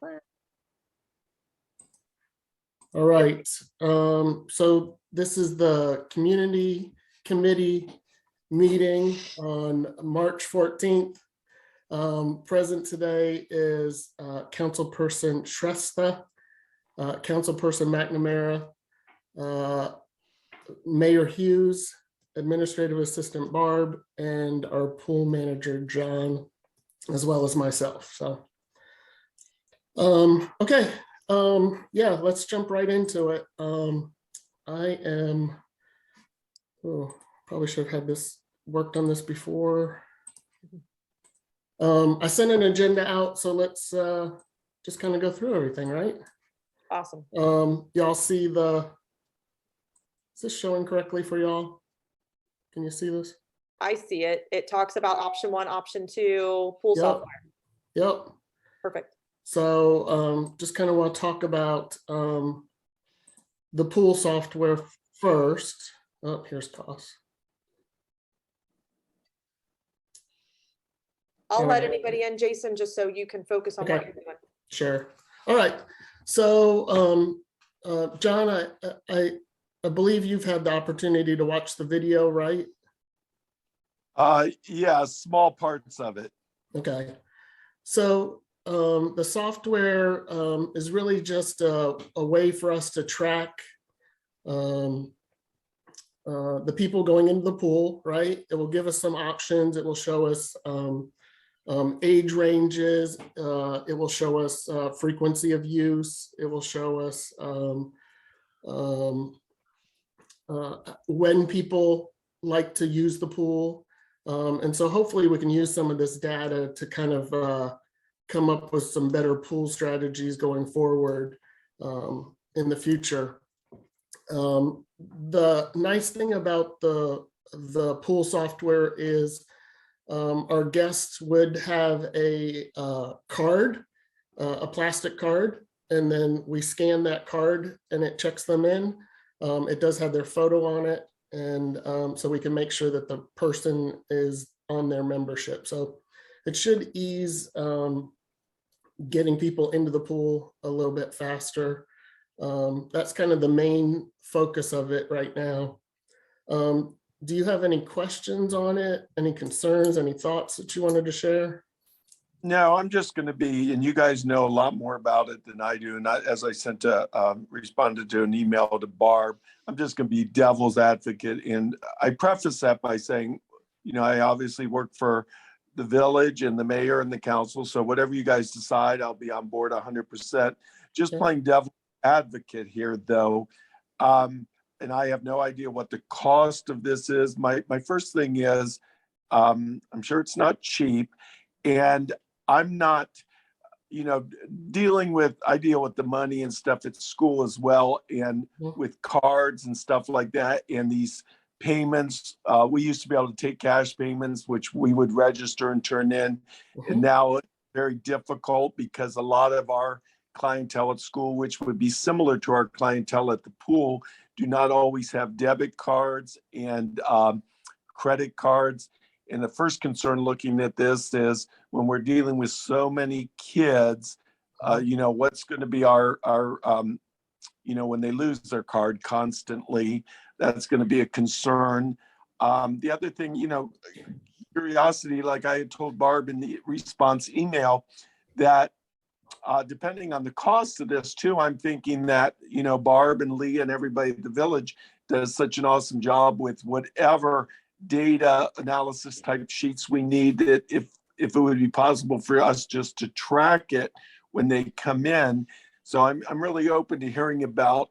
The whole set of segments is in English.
plan. All right, so this is the community committee meeting on March 14th. Present today is Councilperson Shrestha, Councilperson McNamara, Mayor Hughes, Administrative Assistant Barb, and our pool manager, John, as well as myself. So, okay. Yeah, let's jump right into it. Probably should have had this worked on this before. I sent an agenda out, so let's just kind of go through everything, right? Awesome. Y'all see is this showing correctly for y'all? Can you see this? I see it. It talks about option 1, option 2, pool software. Yep. Perfect. So just kind of want to talk about the pool software first. Oh, here's cost. I'll let anybody in, Jason, just so you can focus on what you're doing. Sure. All right. So John, I believe you've had the opportunity to watch the video, right? Yeah, small parts of it. Okay. So the software is really just a way for us to track the people going into the pool, right? It will give us some options. It will show us age ranges. It will show us frequency of use. It will show us when people like to use the pool. And so hopefully we can use some of this data to kind of come up with some better pool strategies going forward in the future. The nice thing about the pool software is our guests would have a card, a plastic card, and then we scan that card and it checks them in. It does have their photo on it, and so we can make sure that the person is on their membership. So it should ease getting people into the pool a little bit faster. That's kind of the main focus of it right now. Do you have any questions on it? Any concerns, any thoughts that you wanted to share? No, I'm just going to be, and you guys know a lot more about it than I do. And as I responded to an email to Barb, I'm just going to be devil's advocate. And I preface that by saying, you know, I obviously work for the village and the mayor and the council. So whatever you guys decide, I'll be on board 100%. Just Okay. playing devil's advocate here, though. And I have no idea what the cost of this is. My first thing is, I'm sure it's not cheap. And I'm not, you know, I deal with the money and stuff at school as well, and with cards and stuff like that. And these payments, we used to be able to take cash payments, which we would register and turn in. And now it's very difficult because a lot of our clientele at school, which would be similar to our clientele at the pool, do not always have debit cards and credit cards. And the first concern looking at this is when we're dealing with so many kids, you know, what's going to be our you know, when they lose their card constantly, that's going to be a concern. The other thing, you know, curiosity, like I had told Barb in the response email, that depending on the cost of this too, I'm thinking that, you know, Barb and Lee and everybody at the village does such an awesome job with whatever data analysis type sheets we need, that if it would be possible for us just to track it when they come in. So I'm really open to hearing about,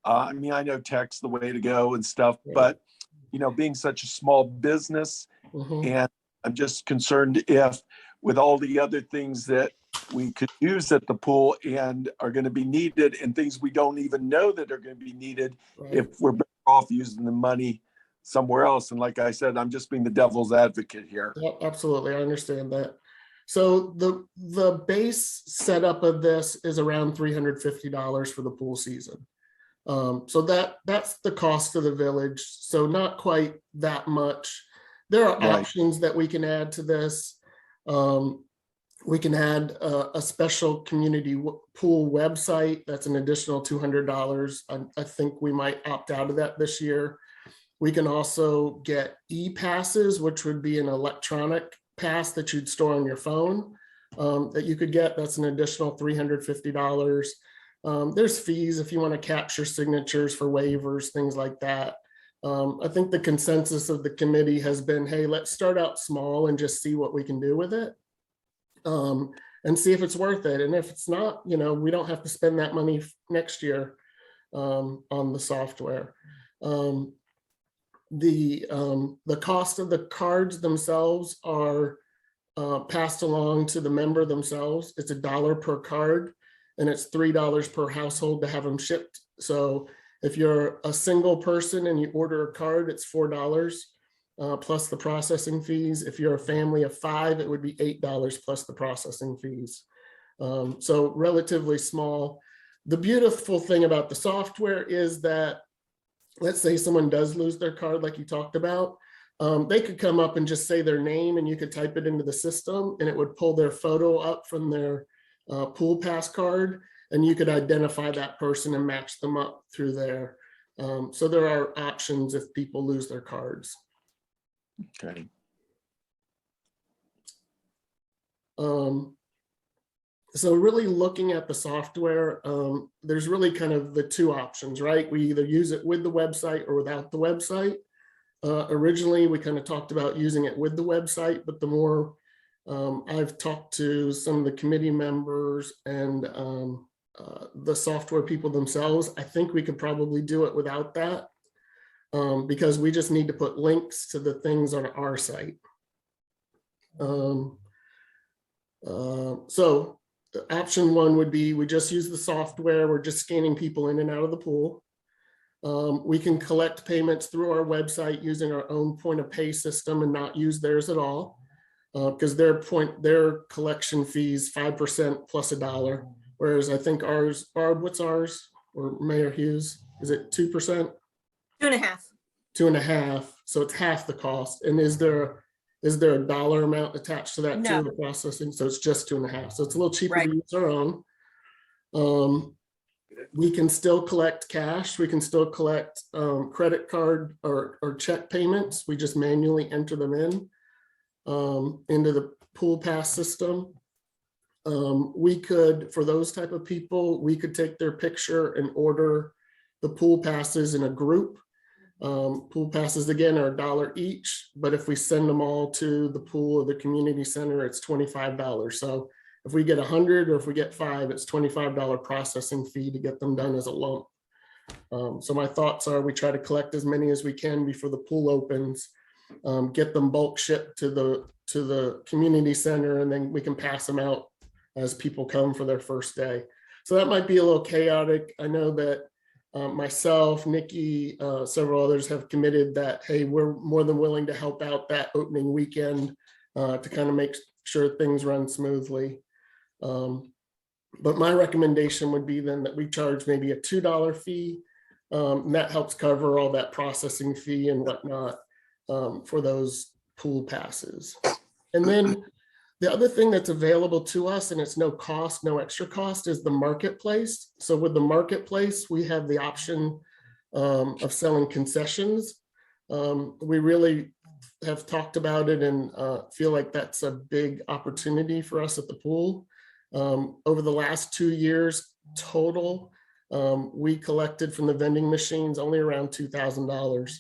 I mean, I know tech's the way to go and stuff, but, you know, being such a small business, and I'm just concerned if with all the other things that we could use at the pool and are going to be needed, and things we don't even know that are going to be needed, if we're better off using the money somewhere else. And like I said, I'm just being the devil's advocate here. Yeah, absolutely. I understand that. So the base setup of this is around $350 for the pool season. So that's the cost of the village. So not quite that much. There are options that we can add to this. We can add a special community pool website. That's an additional $200. I think we might opt out of that this year. We can also get e-passes, which would be an electronic pass that you'd store on your phone that you could get. That's an additional $350. There's fees if you want to capture signatures for waivers, things like that. I think the consensus of the committee has been, hey, let's start out small and just see what we can do with it. And see if it's worth it. And if it's not, we don't have to spend that money next year on the software. The cost of the cards themselves are passed along to the member themselves. It's $1 per card, and it's $3 per household to have them shipped. So if you're a single person and you order a card, it's $4. Plus the processing fees. If you're a family of 5, it would be $8 plus the processing fees. So relatively small. The beautiful thing about the software is that, let's say someone does lose their card like you talked about, they could come up and just say their name and you could type it into the system and it would pull their photo up from their pool pass card and you could identify that person and match them up through there. So there are options if people lose their cards. Okay. So really looking at the software, there's really kind of the two options, right? We either use it with the website or without the website. Originally, we kind of talked about using it with the website, but the more I've talked to some of the committee members and the software people themselves, I think we could probably do it without that. Because we just need to put links to the things on our site. So option one would be we just use the software. We're just scanning people in and out of the pool. We can collect payments through our website using our own point of pay system and not use theirs at all. Because their collection fees 5% plus $1. Whereas I think ours, Barb, what's ours? Or Mayor Hughes, is it 2%? 2.5. 2.5, so it's half the cost. And is there a dollar amount attached to that No. too, the processing? So it's just 2.5. So it's a little cheaper Right. to use our own. We can still collect cash. We can still collect credit card or check payments. We just manually enter them in into the pool pass system. We could, for those type of people, we could take their picture and order the pool passes in a group. Pool passes again are $1 each, but if we send them all to the pool or the community center, it's $25. So if we get 100 or if we get 5, it's $25 processing fee to get them done as a lump. So my thoughts are we try to collect as many as we can before the pool opens, get them bulk shipped to the community center, and then we can pass them out as people come for their first day. So that might be a little chaotic. I know that myself, Nikki, several others have committed that, hey, we're more than willing to help out that opening weekend to kind of make sure things run smoothly. But my recommendation would be then that we charge maybe a $2 fee. And that helps cover all that processing fee and whatnot for those pool passes. And then the other thing that's available to us, and it's no cost, no extra cost, is the marketplace. So with the marketplace, we have the option of selling concessions. We really have talked about it and feel like that's a big opportunity for us at the pool. Over the last 2 years total, we collected from the vending machines only around $2,000.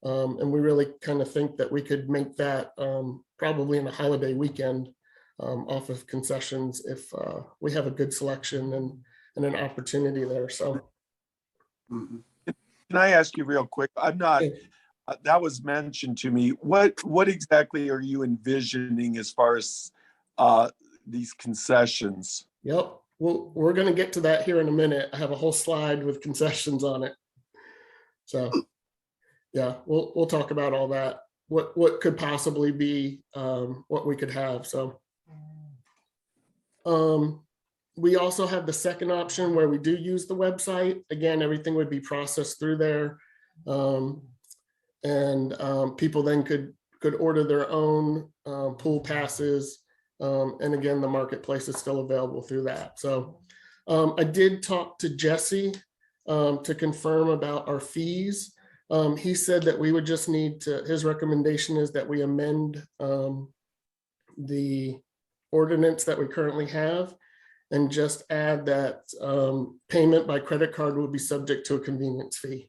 And we really kind of think that we could make that probably in a holiday weekend off of concessions if we have a good selection and an opportunity there. So. Can I ask you real quick? I'm not, that was mentioned to me. What exactly are you envisioning as far as these concessions? Yep. Well, we're going to get to that here in a minute. I have a whole slide with concessions on it. So yeah, we'll talk about all that. What could possibly be what we could have. So we also have the second option where we do use the website. Again, everything would be processed through there. And people then could order their own pool passes And again, the marketplace is still available through that. So I did talk to Jesse to confirm about our fees. He said that we would just need to, his recommendation is that we amend the ordinance that we currently have and just add that payment by credit card will be subject to a convenience fee.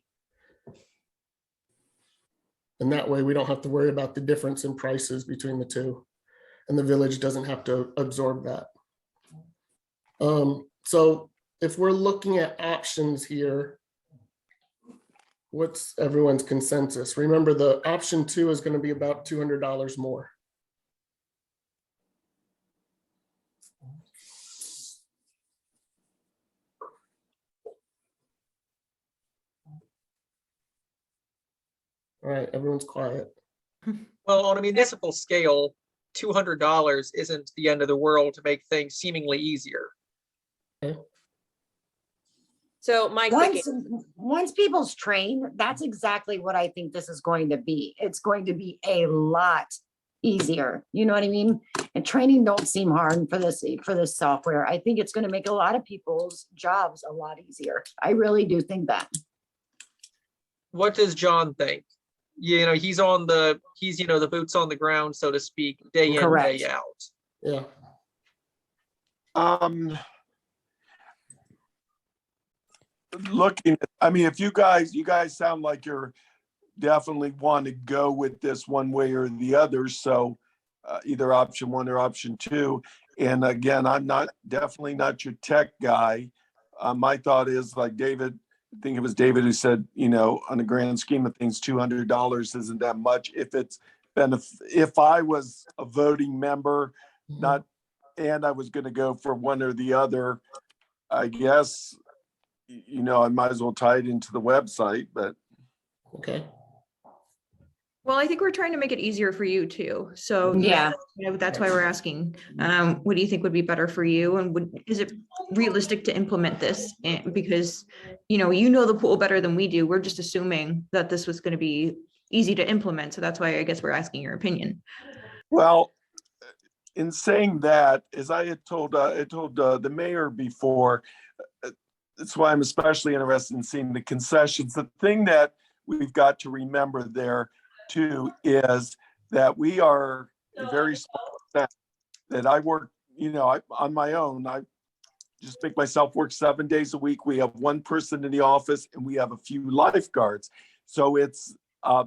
And that way we don't have to worry about the difference in prices between the two. And the village doesn't have to absorb that. So if we're looking at options here, what's everyone's consensus? Remember, the option 2 is going to be about $200 more. All right, everyone's quiet. Well, on a municipal scale, $200 isn't the end of the world to make things seemingly easier. So my Once people's trained, that's exactly what I think this is going to be. It's going to be a lot easier. You know what I mean? And training don't seem hard for this software. I think it's going to make a lot of people's jobs a lot easier. I really do think that. What does John think? You know, he's the boots on the ground, so to speak, day in, Correct. day out. Yeah. Looking, I mean, if you guys sound like you're definitely want to go with this one way or the other. So either option 1 or option 2. And again, I'm definitely not your tech guy. My thought is like David, I think it was David who said, you know, on the grand scheme of things, $200 isn't that much. If I was a voting member, and I was going to go for one or the other, I guess, you know, I might as well tie it into the website, but. Okay. Well, I think we're trying to make it easier for you too. So Yeah. that's why we're asking, what do you think would be better for you? And is it realistic to implement this? And because, you know the pool better than we do. We're just assuming that this was going to be easy to implement. So that's why I guess we're asking your opinion. Well, in saying that, as I had told the mayor before, that's why I'm especially interested in seeing the concessions. The thing that we've got to remember there too is that we are a very small staff, that I work, you know, on my own. I just make myself work 7 days a week. We have one person in the office and we have a few lifeguards. So it's a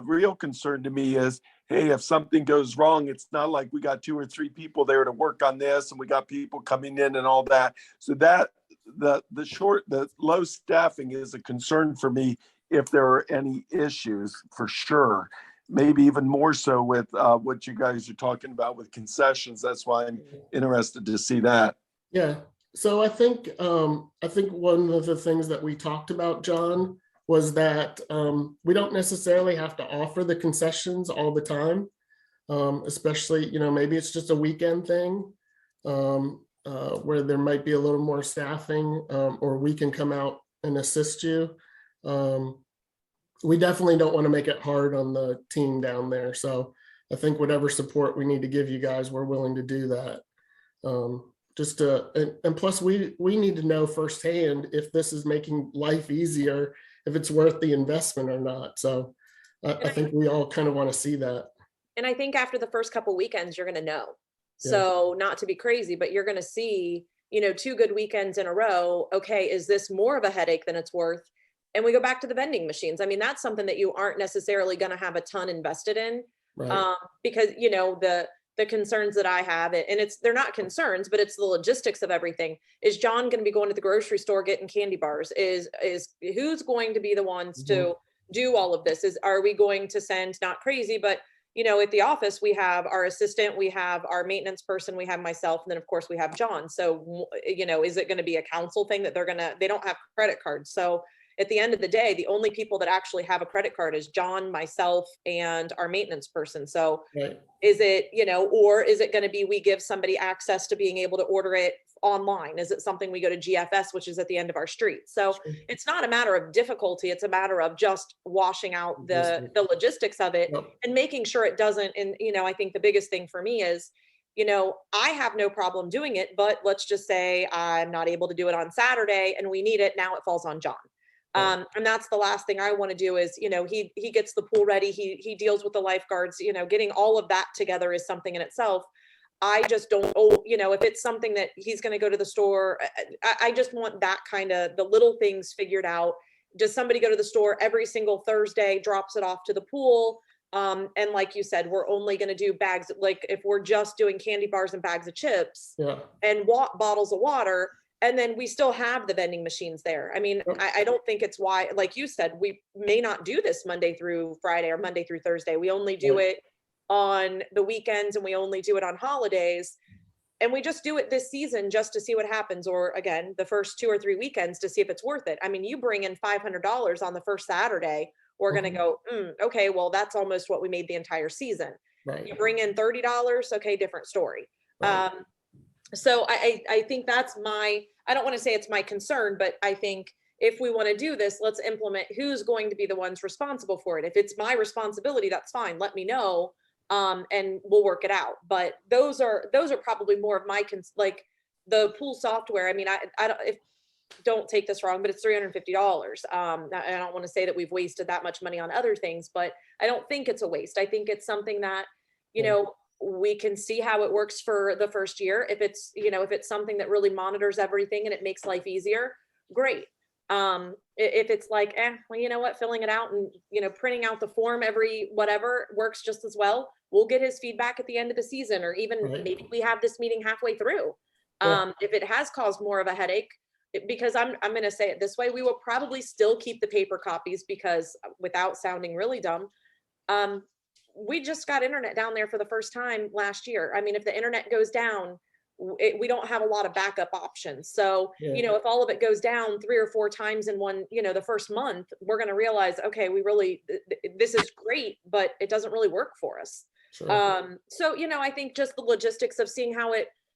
real concern to me is, hey, if something goes wrong, it's not like we got 2 or 3 people there to work on this and we got people coming in and all that. So that the low staffing is a concern for me if there are any issues, for sure. Maybe even more so with what you guys are talking about with concessions. That's why I'm interested to see that. Yeah. So I think one of the things that we talked about, John, was that we don't necessarily have to offer the concessions all the time, especially, you know, maybe it's just a weekend thing where there might be a little more staffing, or we can come out and assist you. We definitely don't want to make it hard on the team down there. So I think whatever support we need to give you guys, we're willing to do that. And plus we need to know firsthand if this is making life easier, if it's worth the investment or not. So I think we all kind of want to see that. And I think after the first couple weekends, you're going to know. Yeah. So not to be crazy, but you're going to see, you know, 2 good weekends in a row. Okay, is this more of a headache than it's worth? And we go back to the vending machines. I mean, that's something that you aren't necessarily going to have a ton invested in, Right. because, you know, the concerns that I have, and they're not concerns, but it's the logistics of everything. Is John going to be going to the grocery store getting candy bars? Is who's going to be the ones to do all of this? Are we going to send, not crazy, but you know, at the office, we have our assistant, we have our maintenance person, we have myself, and then of course we have John. So, you know, is it going to be a council thing that they don't have credit cards? So at the end of the day, the only people that actually have a credit card is John, myself, and our maintenance person. So Right. is it, you know, or is it going to be we give somebody access to being able to order it online? Is it something we go to GFS, which is at the end of our street? So Sure. it's not a matter of difficulty. It's a matter of just washing out the logistics of it Yep. and making sure it doesn't. And, you know, I think the biggest thing for me is you know, I have no problem doing it, but let's just say I'm not able to do it on Saturday and we need it, now it falls on John. Right. And that's the last thing I want to do is, you know, he gets the pool ready, he deals with the lifeguards, you know, getting all of that together is something in itself. I just don't, you know, if it's something that he's going to go to the store, I just want that kind of the little things figured out. Does somebody go to the store every single Thursday, drops it off to the pool? And like you said, we're only going to do bags, like if we're just doing candy bars and bags of chips Yeah, and bottles of water, and then we still have the vending machines there. I mean, Yep. I don't think it's why, like you said, we may not do this Monday through Friday or Monday through Thursday. We only do Right. it on the weekends and we only do it on holidays. And we just do it this season just to see what happens. Or again, the first 2 or 3 weekends to see if it's worth it. I mean, you bring in $500 on the first Saturday, we're going to Mhm. go, okay, well, that's almost what we made the entire season. right. You bring in $30, okay, different story. Right. So I think that's I don't want to say it's my concern, but I think if we want to do this, let's implement who's going to be the ones responsible for it. If it's my responsibility, that's fine. Let me know. And we'll work it out. But those are probably more of my like the pool software. I mean, I don't take this wrong, but it's $350. I don't want to say that we've wasted that much money on other things, but I don't think it's a waste. I think it's something that, you Yeah. know, we can see how it works for the first year. If it's, you know, if it's something that really monitors everything and it makes life easier, great. If it's like, well, you know what, filling it out and, you know, printing out the form every whatever works just as well. We'll get his feedback at the end of the season, or even Right. maybe we have this meeting halfway through. Yeah. If it has caused more of a headache, because I'm going to say it this way, we will probably still keep the paper copies because without sounding really dumb, we just got internet down there for the first time last year. I mean, if the internet goes down, we don't have a lot of backup options. So, Yeah. you know, if all of it goes down 3 or 4 times in one, you know, the first month, we're going to realize, okay, we really, this is great, but it doesn't really work for us. Sure. So, you know, I think just the logistics of seeing how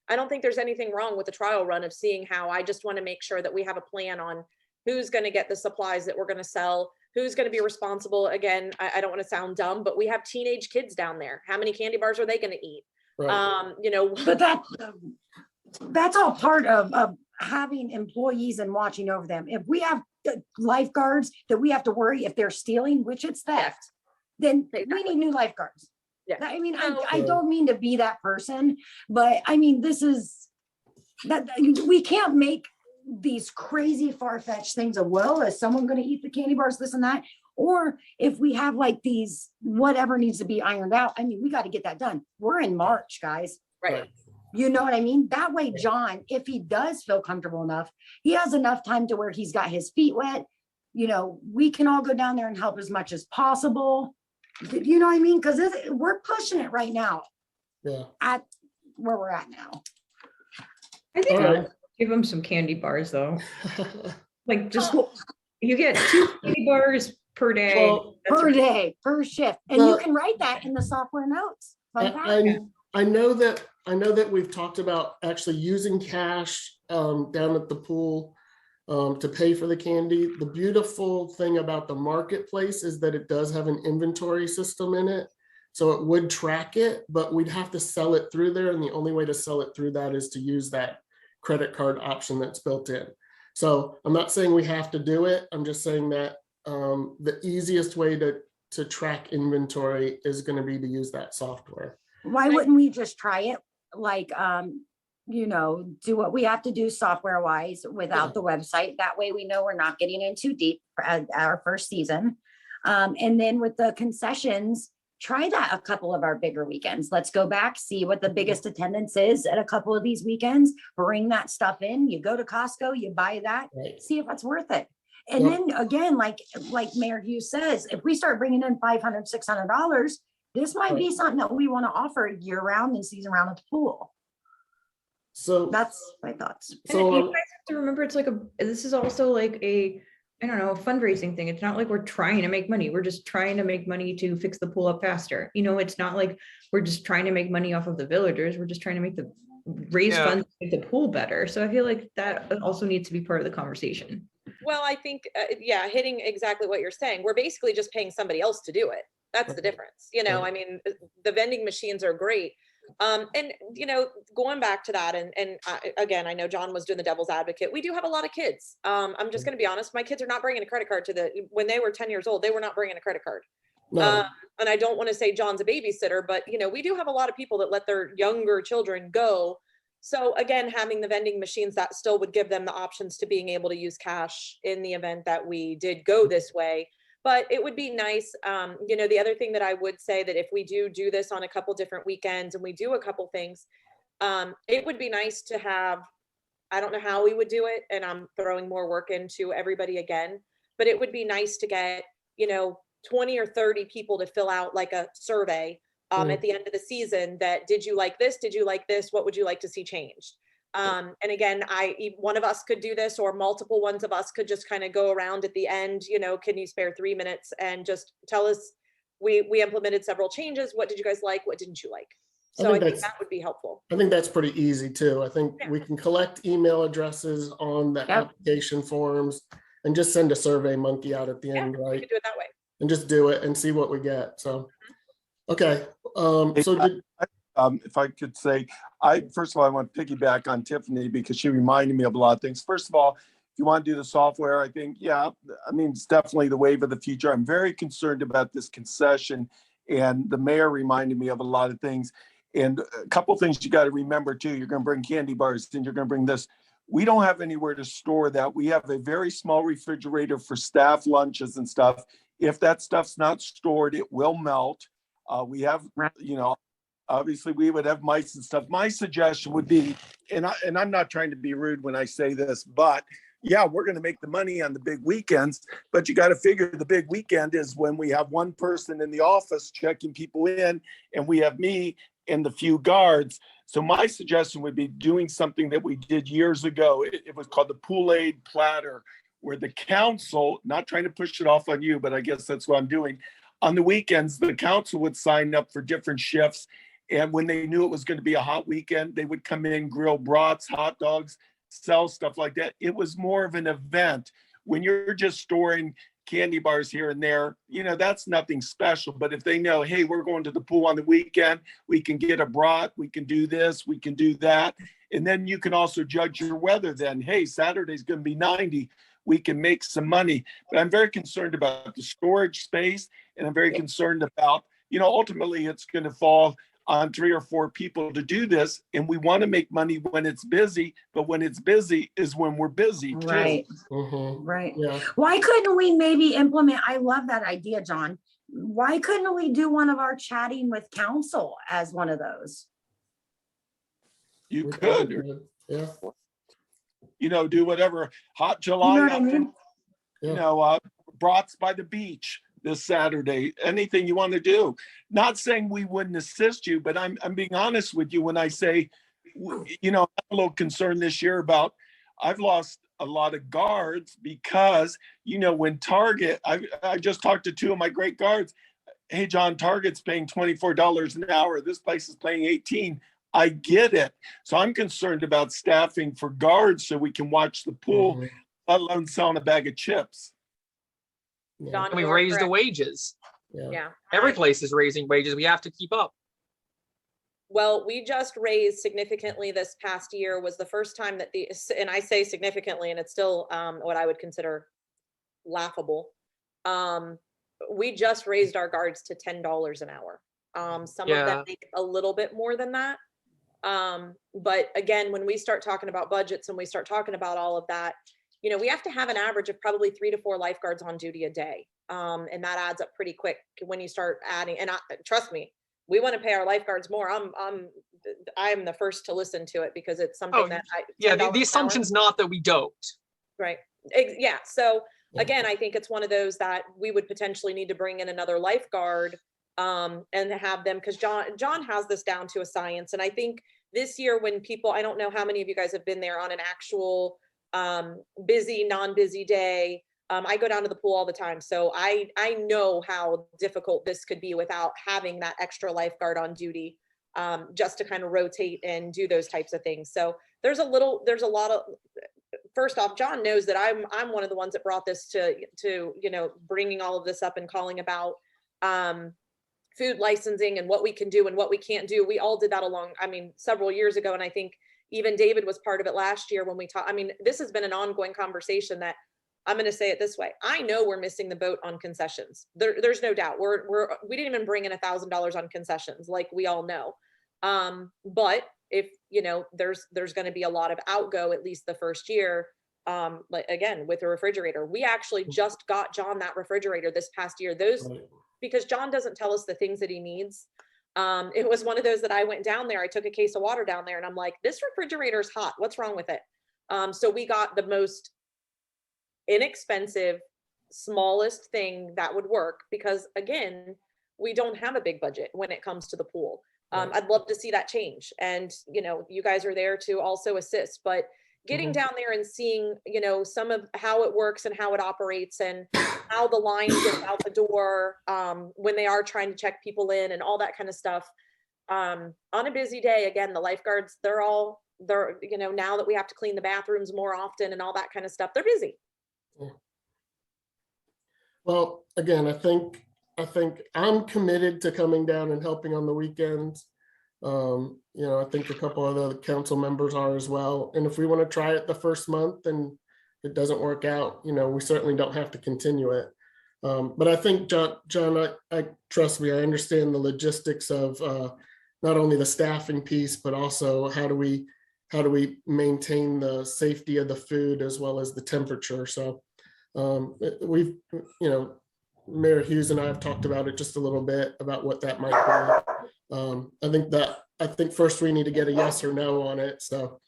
I don't think there's anything wrong with the trial run of seeing how. I just want to make sure that we have a plan on who's going to get the supplies that we're going to sell, who's going to be responsible. Again, I don't want to sound dumb, but we have teenage kids down there. How many candy bars are they going to eat? Right. You know, But that's all part of having employees and watching over them. If we have lifeguards that we have to worry if they're stealing, which it's theft, then we Exactly. need new lifeguards. Yeah. I mean, No. I don't mean to be that person, but I mean, this is that we can't make these crazy far-fetched things of, well, is someone going to eat the candy bars, this and that? Or if we have like these, whatever needs to be ironed out, I mean, we got to get that done. We're in March, guys. right. You know what I mean? That way, John, if he does feel comfortable enough, he has enough time to where he's got his feet wet. You know, we can all go down there and help as much as possible. You know what I mean? Because we're pushing it right now Yeah. at where we're at now. I think All I'll right. give them some candy bars though. Like just, you get 2 candy bars per day. Well, That's Per a- day, per shift. And you Well, can write that in the software notes. Fun fact. I know that we've talked about actually using cash down at the pool to pay for the candy. The beautiful thing about the marketplace is that it does have an inventory system in it. So it would track it, but we'd have to sell it through there. And the only way to sell it through that is to use that credit card option that's built in. So I'm not saying we have to do it. I'm just saying that the easiest way to track inventory is going to be to use that software. Why wouldn't we just try it? Like, you know, do what we have to do software wise without the website. That way we know we're not getting in too deep at our first season. And then with the concessions, try that a couple of our bigger weekends. Let's go back, see what the biggest attendance is at a couple of these weekends, bring that stuff in. You go to Costco, you buy that, Right. see if it's worth it. And Yep. then again, like Mayor Hughes says, if we start bringing in $500, $600, this might be something that we want to offer year round and season round at the pool. So That's my thoughts. And So, you guys have to remember, this is also like I don't know, a fundraising thing. It's not like we're trying to make money. We're just trying to make money to fix the pool up faster. You know, it's not like we're just trying to make money off of the villagers. We're just trying to raise Yeah. funds to make the pool better. So I feel like that also needs to be part of the conversation. Well, I think, yeah, hitting exactly what you're saying. We're basically just paying somebody else to do it. That's the difference. You know, I mean, the vending machines are great. And going back to that, and again, I know John was doing the devil's advocate. We do have a lot of kids. I'm just going to be honest. My kids are not bringing a credit card when they were 10 years old, they were not bringing a credit card. No, And I don't want to say John's a babysitter, but we do have a lot of people that let their younger children go. So again, having the vending machines, that still would give them the options to being able to use cash in the event that we did go this way. But it would be nice, the other thing that I would say, that if we do this on a couple different weekends and we do a couple things, it would be nice to have, I don't know how we would do it, and I'm throwing more work into everybody again, but it would be nice to get, 20 or 30 people to fill out like a survey at the end of the season that, did you like this? Did you like this? What would you like to see changed? And again, one of us could do this, or multiple ones of us could just kind of go around at the end, can you spare 3 minutes and just tell us, we implemented several changes. What did you guys like? What didn't you like? So I think that would be helpful. I think that's pretty easy too. I think Yeah. we can collect email addresses on the Yep. application forms and just send a survey monkey out at the Yeah, end, we right? could do it that way. And just do it and see what we get. So, okay. If I could say, first of all, I want to piggyback on Tiffany because she reminded me of a lot of things. First of all, if you want to do the software, I think, it's definitely the wave of the future. I'm very concerned about this concession, and the mayor reminded me of a lot of things. And a couple of things you got to remember too. You're going to bring candy bars, and you're going to bring this. We don't have anywhere to store that. We have a very small refrigerator for staff lunches and stuff. If that stuff's not stored, it will melt. We have, obviously we would have mice and stuff. My suggestion would be, and I'm not trying to be rude when I say this, but we're going to make the money on the big weekends, but you got to figure the big weekend is when we have one person in the office checking people in, and we have me and the few guards. So my suggestion would be doing something that we did years ago. It was called the Pool-Aid Platter, where the council, not trying to push it off on you, but I guess that's what I'm doing. On the weekends, the council would sign up for different shifts. And when they knew it was going to be a hot weekend, they would come in, grill brats, hot dogs, sell stuff like that. It was more of an event. When you're just storing candy bars here and there, that's nothing special. But if they know, hey, we're going to the pool on the weekend, we can get a brat, we can do this, we can do that. And then you can also judge your weather then. Hey, Saturday's going to be 90. We can make some money. But I'm very concerned about the storage space, and I'm very concerned about, ultimately it's going to fall on 3 or 4 people to do this. And we want to make money when it's busy, but when it's busy is when we're busy too. Right, Mhm. right. Yeah. Why couldn't we maybe implement, I love that idea, John. Why couldn't we do one of our chatting with council as one of those? You We probably could, Yeah. do whatever. Hot You know July, what I mean? brats by the beach this Saturday, anything you want to do. Not saying we wouldn't assist you, but I'm being honest with you when I say, I'm a little concerned this year about, I've lost a lot of guards because, when Target, I just talked to 2 of my great guards. Hey, John, Target's paying $24 an hour. This place is paying 18. I get it. So I'm concerned about staffing for guards so we can watch the pool, Mhm. let alone selling a bag of chips. Yeah. Don, And we you are raise the correct. wages. Yeah. Yeah. Every place is raising wages. We have to keep up. Well, we just raised significantly this past year, was the first time that and I say significantly, and it's still what I would consider laughable. We just raised our guards to $10 an hour. Some of them Yeah. make a little bit more than that. But again, when we start talking about budgets and we start talking about all of that, we have to have an average of probably 3 to 4 lifeguards on duty a day. And that adds up pretty quick when you start adding, and trust me, we want to pay our lifeguards more. I'm the first to listen to it because it's something Oh, that Yeah, $10 the an hour. assumption's not that we don't. Right. Yeah. So Yeah. again, I think it's one of those that we would potentially need to bring in another lifeguard and have them, because John has this down to a science. And I think this year when people, I don't know how many of you guys have been there on an actual busy, non-busy day. I go down to the pool all the time. So I know how difficult this could be without having that extra lifeguard on duty, just to kind of rotate and do those types of things. So there's a lot of, first off, John knows that I'm one of the ones that brought this to bringing all of this up and calling about food licensing and what we can do and what we can't do. We all did that several years ago. And I think even David was part of it last year when we talked. I mean, this has been an ongoing conversation that I'm going to say it this way. I know we're missing the boat on concessions. There's no doubt. We didn't even bring in $1,000 on concessions, like we all know. But if, there's going to be a lot of outgo, at least the first year, like again, with a refrigerator. We actually just got John that refrigerator this past year. Right. Because John doesn't tell us the things that he needs. It was one of those that I went down there, I took a case of water down there and I'm like, this refrigerator is hot. What's wrong with it? So we got the most inexpensive, smallest thing that would work because again, we don't have a big budget when it comes to the pool. Right. I'd love to see that change. And, you guys are there to also assist, but getting Mhm. down there and seeing, some of how it works and how it operates and how the line gets out the door when they are trying to check people in and all that kind of stuff. On a busy day, again, the lifeguards, they're now that we have to clean the bathrooms more often and all that kind of stuff, they're busy. Well, again, I think I'm committed to coming down and helping on the weekends. I think a couple of the council members are as well. And if we want to try it the first month and it doesn't work out, we certainly don't have to continue it. But I think, John, I trust me, I understand the logistics of not only the staffing piece, but also how do we maintain the safety of the food as well as the temperature. So we've, Mayor Hughes and I have talked about it just a little bit about what that might be. I think first we need to get a yes or no on it. So,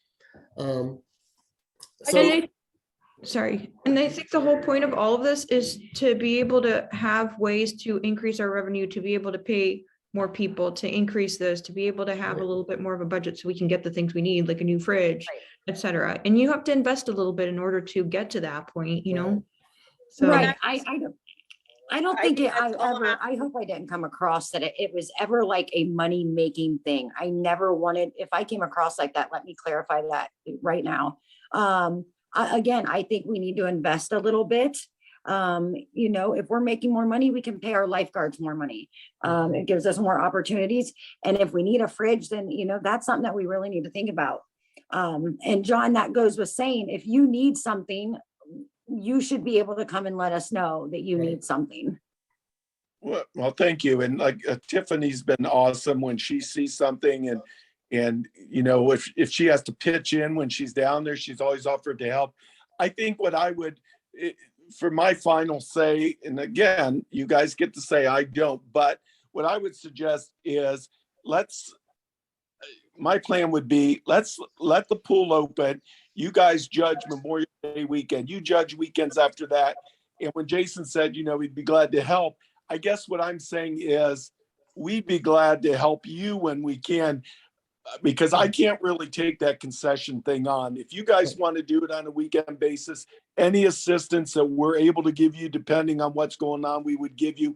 Sorry. And I think the whole point of all of this is to be able to have ways to increase our revenue, to be able to pay more people, to increase those, to be able to have a little bit more of a budget so we can get the things we need, like a new fridge, Right. et cetera. And you have to invest a little bit in order to get to that point, So Right, I don't I think think it, I that's all I'm ever, I hope I didn't come across that it was ever like a money-making thing. I never wanted, if I came across like that, let me clarify that right now. Again, I think we need to invest a little bit. If we're making more money, we can pay our lifeguards more money. It gives us more opportunities. And if we need a fridge, then, that's something that we really need to think about. And John, that goes with saying, if you need something, you should be able to come and let us know that you Right. need something. Well, thank you. And like Tiffany's been awesome when she sees something and if she has to pitch in when she's down there, she's always offered to help. I think what I would, for my final say, and again, you guys get to say I don't, but what I would suggest is my plan would be, let's let the pool open. You guys judge Memorial Day weekend. You judge weekends after that. And when Jason said, we'd be glad to help, I guess what I'm saying is we'd be glad to help you when we can, because I can't really take that concession thing on. If you guys want to do it on a weekend basis, any assistance that we're able to give you, depending on what's going on, we would give you.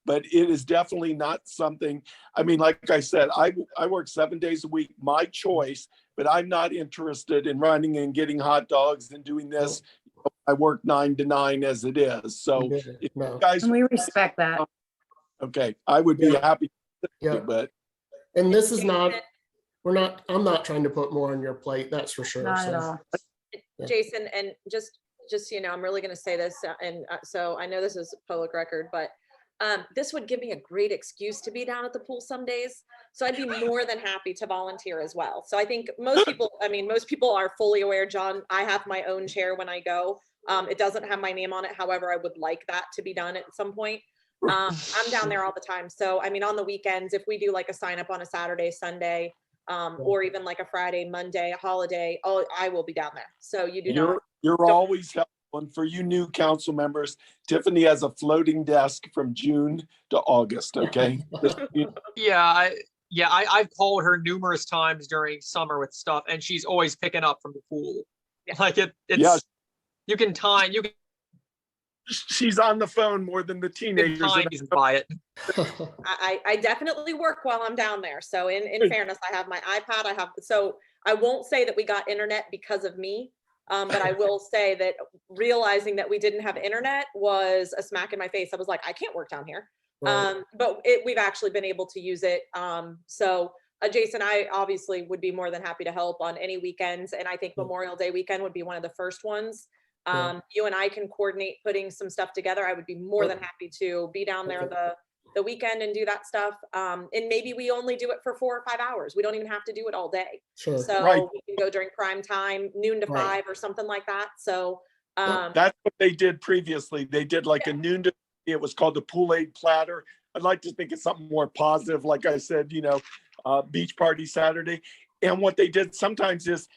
But it is definitely not something, like I said, I work 7 days a week, my choice, but I'm not interested in running and getting hot dogs and doing this. I work 9 to 9 as it is. So if No. you guys, And we respect that. okay, I would be Yeah. happy, Yeah. but And this is not, Jason, I'm not trying to put more on your plate, that's for sure. Not at So, all. Yeah. Jason, and just, I'm really going to say this, and so I know this is public record, but this would give me a great excuse to be down at the pool some days. So I'd be more than happy to volunteer as well. So I think most people are fully aware, John, I have my own chair when I go. It doesn't have my name on it. However, I would like that to be done at some point. I'm down there all the time. So, on the weekends, if we do like a sign up on a Saturday, Sunday, or even like a Friday, Monday, a holiday, I will be down there. So you do not. you're always helpful. And for you new council members, Tiffany has a floating desk from June to August, okay? I've called her numerous times during summer with stuff, and she's always picking up from the pool. Yeah. Like it's Yeah. you can She's on the phone more than the teenagers. time you can buy it. I definitely work while I'm down there. So in fairness, I have my iPad. So I won't say that we got internet because of me. But I will say that realizing that we didn't have internet was a smack in my face. I was like, I can't work down here. Right. But we've actually been able to use it. So Jason, I obviously would be more than happy to help on any weekends. And I think Yeah. Memorial Day weekend would be one of the first ones. Yeah. You and I can coordinate putting some stuff together. I would be more Yep. than happy to be down there Okay. the weekend and do that stuff. And maybe we only do it for 4 or 5 hours. We don't even have to do it all day. Sure. Right. So we can go during prime time, noon to Right. 5 or something like that. So, Yep. That's what they did previously. They did like a noon to, it was called the Pool Aid Platter. I'd like to think of something more positive, like I said, beach party Saturday. And what they did sometimes is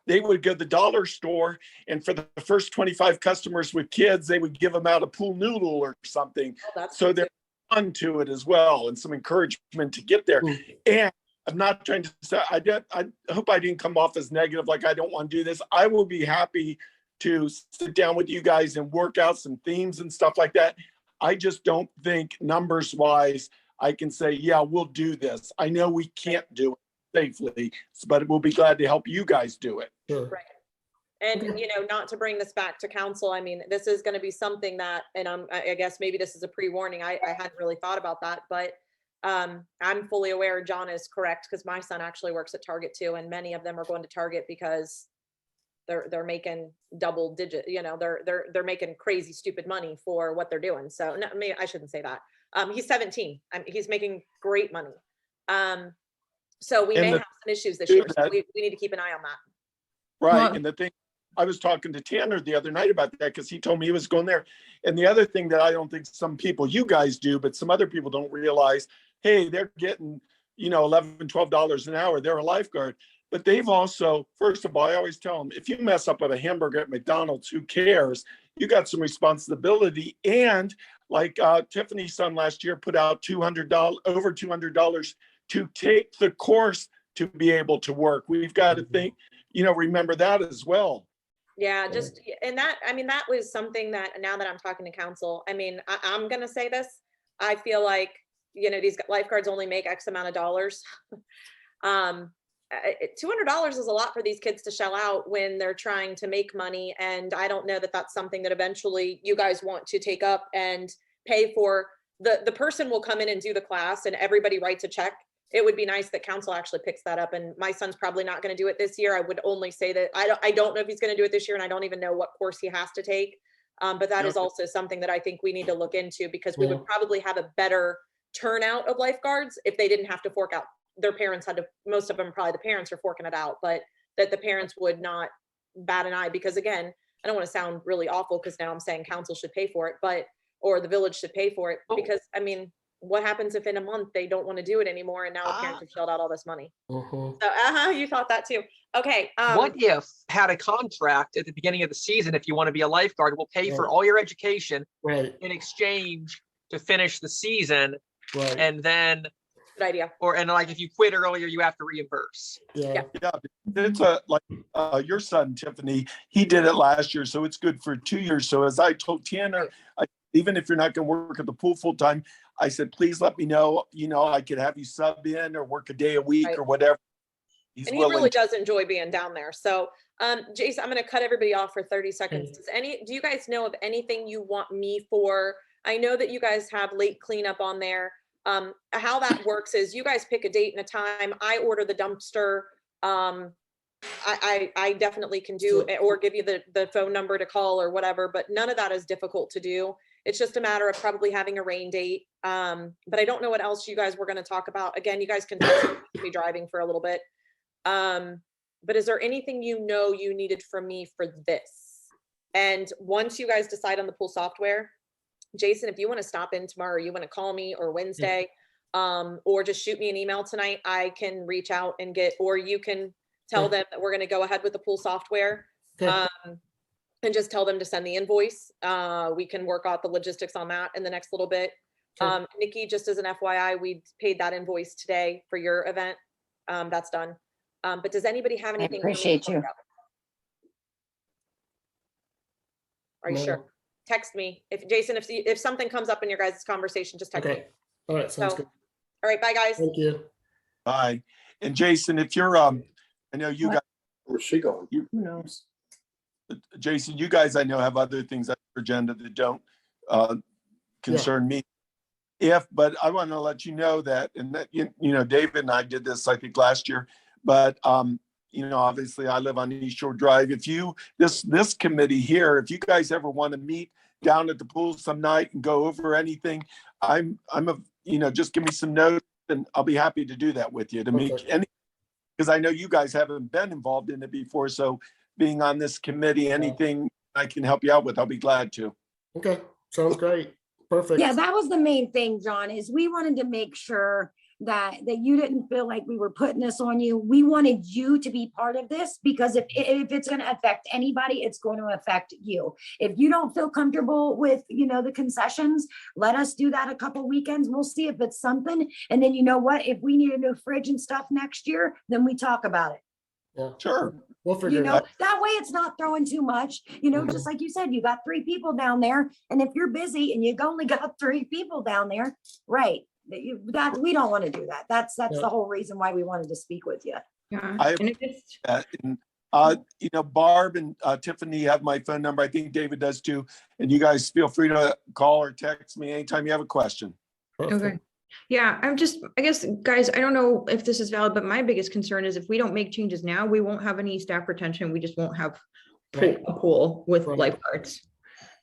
they would go to the dollar store, and for the first 25 customers with kids, they would give them out a pool noodle or something. oh, that's So good there's too. fun to it as well, and some encouragement to get there. Mm. And I'm not trying to say, I hope I didn't come off as negative, like I don't want to do this. I will be happy to sit down with you guys and work out some themes and stuff like that. I just don't think numbers wise, I can say, yeah, we'll do this. I know we can't do it safely, but we'll be glad to help you guys do it. Sure. Right. And, Okay. not to bring this back to council, I mean, this is gonna be something that, and I guess maybe this is a pre-warning, I hadn't really thought about that, but I'm fully aware John is correct, because my son actually works at Target too, and many of them are going to Target because they're making double digit, they're making crazy stupid money for what they're doing. So, no, maybe I shouldn't say that. He's 17. He's making great money. So we And may the- have some issues this year, so that- we need to keep an eye on that. Right. Well- And the thing, I was talking to Tanner the other night about that because he told me he was going there. And the other thing that I don't think some people, you guys do, but some other people don't realize, hey, they're getting, $11, $12 an hour. They're a lifeguard. But they've also, first of all, I always tell them, if you mess up with a hamburger at McDonald's, who cares? You got some responsibility. And like Tiffany's son last year put out over $200 to take the course to be able to work. We've got to think, remember that as well. Yeah, just, and that, I mean, that was something that now that I'm talking to council, I mean, I'm gonna say this, I feel like, these lifeguards only make X amount of dollars. $200 is a lot for these kids to shell out when they're trying to make money. And I don't know that that's something that eventually you guys want to take up and pay for. The person will come in and do the class and everybody writes a check. It would be nice that council actually picks that up. And my son's probably not going to do it this year. I would only say that I don't know if he's going to do it this year, and I don't even know what course he has to take. But that is Yeah. also something that I think we need to look into, because we Yeah. would probably have a better turnout of lifeguards if they didn't have to fork out. Their parents had to, most of them, probably the parents are forking it out, but that the parents would not bat an eye, because again, I don't want to sound really awful because now I'm saying council should pay for it, or the village should pay for it, Oh. because I mean, what happens if in a month they don't want to do it anymore and now the parents have shelled out all this money? Mhm. So, you thought that too. Okay. What if had a contract at the beginning of the season, if you want to be a lifeguard, we'll pay for Right. all your education Right, in exchange to finish the season, right. and then, Good idea. and like if you quit earlier, you have to reimburse. Yeah, Yeah, it's like your son, Tiffany, he did it last year, so it's good for 2 years. So as I told Tanner, even if you're not going to work at the pool full time, I said, please let me know, I could have you sub in or work a day a week Right. or whatever. He's And he willing really to. does enjoy being down there. So, Jason, I'm going to cut everybody off for 30 seconds. Do you guys know of anything you want me for? I know that you guys have late cleanup on there. How that works is you guys pick a date and a time. I order the dumpster. I definitely can do So- or give you the phone number to call or whatever, but none of that is difficult to do. It's just a matter of probably having a rain date. But I don't know what else you guys were going to talk about. Again, you guys can be driving for a little bit. But is there anything you needed from me for this? And once you guys decide on the pool software, Jason, if you want to stop in tomorrow, or you want to call me, or Wednesday, or just shoot me an email tonight, I can reach out and or you can tell Okay. them that we're going to go ahead with the pool software. Okay. And just tell them to send the invoice. We can work out the logistics on that in the next little bit. Okay. Nikki, just as an FYI, we paid that invoice today for your event. That's done. But does anybody have anything? for me to appreciate talk you. about? Are you No. sure? Text me. If something comes up in your guys' conversation, just text me. Okay, all right, sounds So- good. All right, bye, guys. Thank you. Bye. And Jason, if you're, I know you guys, Where's she going? Who knows? Jason, you guys I know have other things on your agenda that don't concern me. but I want to let you know that, and that, David and I did this, I think, last year, but, obviously I live on East Shore Drive. If this committee here, if you guys ever want to meet down at the pool some night and go over anything, just give me some notes and I'll be happy to do that with you to meet Perfect. any, because I know you guys haven't been involved in it before. So being on this committee, anything I can help you out with, I'll be glad to. Okay, sounds great. Perfect. Yeah, that was the main thing, John, is we wanted to make sure that you didn't feel like we were putting this on you. We wanted you to be part of this because if it's going to affect anybody, it's going to affect you. If you don't feel comfortable with, the concessions, let us do that a couple weekends. We'll see if it's something. And then you know what? If we need a new fridge and stuff next year, then we talk about it. Yeah, Sure. we'll figure it out. That way it's not throwing too much, just like you said, you got 3 people down there. And if you're busy and you've only got 3 people down there, right? That we don't want to do that. That's Yeah. the whole reason why we wanted to speak with you. Yeah. I- And it just, Barb and Tiffany have my phone number. I think David does too. And you guys feel free to call or text me anytime you have a question. Perfect. okay. Yeah, I guess, guys, I don't know if this is valid, but my biggest concern is if we don't make changes now, we won't have any staff retention. We just won't have Right. a pool with Right. lifeguards.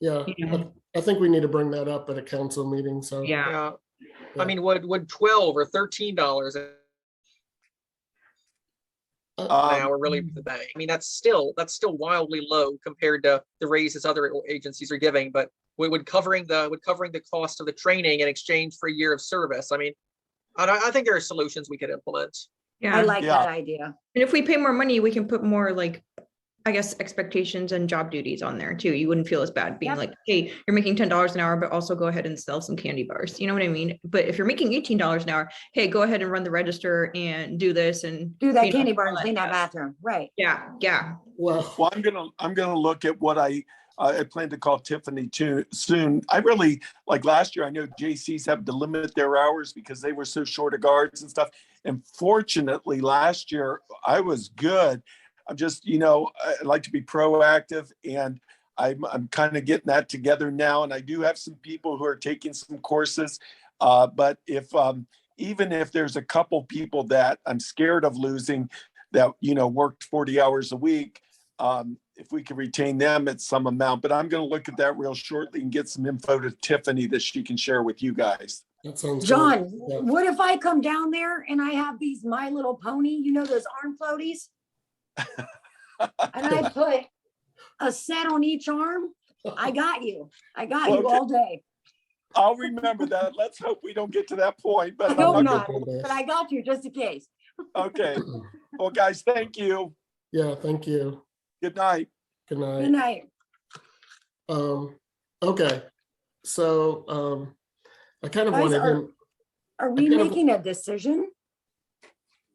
Yeah, You know? I think we need to bring that up at a council meeting, so. Yeah. Yeah. Yeah. I mean, would $12 or $13 an hour really be the bang? I mean, that's still wildly low compared to the raises other agencies are giving, but would covering the cost of the training in exchange for a year of service. I mean, I think there are solutions we could implement. Yeah. I like Yeah. that idea. And if we pay more money, we can put more expectations and job duties on there too. You wouldn't feel as bad being Yep. like, hey, you're making $10 an hour, but also go ahead and sell some candy bars. You know what I mean? But if you're making $18 an hour, hey, go ahead and run the register and do this and Do that you know, candy bar and all clean that jazz. bathroom. Right. Yeah, yeah. Well, Well, I'm gonna look at what I plan to call Tiffany too soon. I really, like last year, I know JCs have to limit their hours because they were so short of guards and stuff. And fortunately, last year I was good. I'm just, I like to be proactive, and I'm kind of getting that together now. And I do have some people who are taking some courses. But even if there's a couple people that I'm scared of losing that, worked 40 hours a week, if we can retain them at some amount, but I'm going to look at that real shortly and get some info to Tiffany that she can share with you guys. that sounds. good. John, Yeah. what if I come down there and I have these My Little Pony, those arm floaties? And I put a set on each arm? I got you. I got you Okay. all day. I'll remember that. Let's hope we don't get to that point, but I I'm hope not not, gonna- but I got you just in case. Okay. Well, guys, thank you. Yeah, thank you. Good night. Good Good night. night. Okay, so, I kind of Guys, wanted him, Are we kind of- making a decision?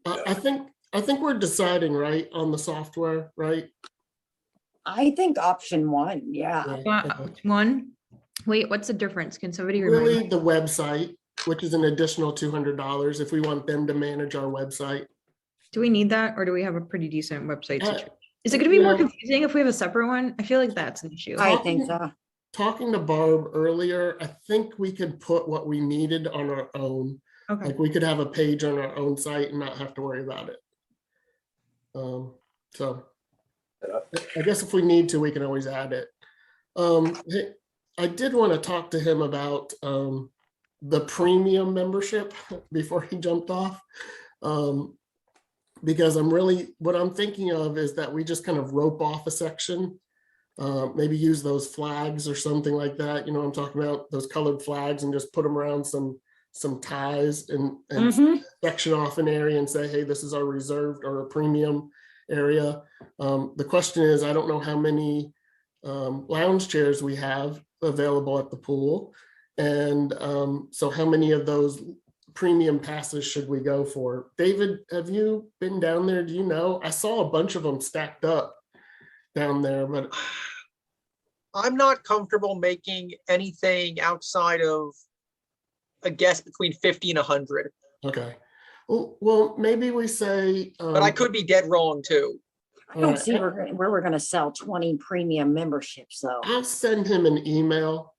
I think we're deciding, right, on the software, right? I think option 1, yeah. Yeah, okay. One, wait, what's the difference? Can somebody remind Really, me? the website, which is an additional $200 if we want them to manage our website. Do we need that or do we have a pretty decent website? Uh, situation? Is it gonna be more you know- confusing if we have a separate one? I feel like that's an issue. I think so. Talking to Barb earlier, I think we could put what we needed on our own. Okay, Like we could have a page on our own site and not have to worry about it. So I guess if we need to, we can always add it. Hey, I did want to talk to him about the premium membership before he jumped off. Because what I'm thinking of is that we just kind of rope off a section. Maybe use those flags or something like that. You know what I'm talking about? Those colored flags, and just put them around some ties and Mhm. section off an area and say, hey, this is our reserved or a premium area. The question is, I don't know how many lounge chairs we have available at the pool. And so how many of those premium passes should we go for? David, have you been down there? Do you know? I saw a bunch of them stacked up down there, but I'm not comfortable making anything outside of a guess between 50 and 100, okay. Well, maybe we say. but I could be dead wrong too. I don't see where we're gonna sell 20 premium memberships though. I'll send him an email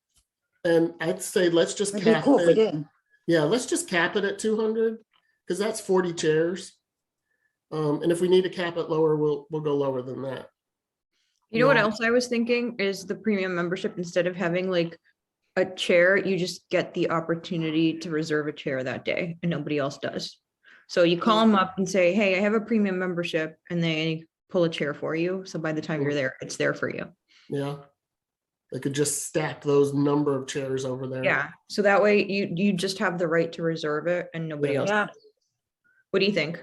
And I'd say let's just It'd be cap cool if we it. did. Yeah, let's just cap it at 200 because that's 40 chairs. And if we need to cap it lower, we'll go lower than that. You know what Yeah. else I was thinking is the premium membership, instead of having like a chair, you just get the opportunity to reserve a chair that day and nobody else does. So you call them up and say, hey, I have a premium membership, and they pull a chair for you. So by the time you're there, it's there for you. Yeah. They could just stack those number of chairs over there. Yeah. So that way you just have the right to reserve it and nobody Yeah. else. Yeah, What do you think?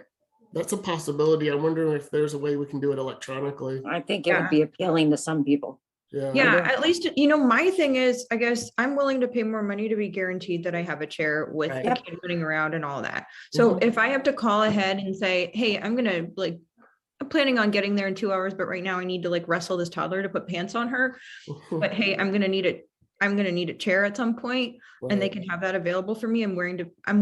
That's a possibility. I'm wondering if there's a way we can do it electronically. I think it Yeah. would be appealing to some people. Yeah. Yeah, at least, you know, my thing is, I guess I'm willing to pay more money to be guaranteed that I have a chair with Right. the Yep. kid running around and all that. So Mhm. if I have to call ahead and say, hey, I'm gonna like, I'm planning on getting there in 2 hours, but right now I need to like wrestle this toddler to put pants on her. But hey, I'm gonna need a chair at some point, and they Right. can have that available for me. I'm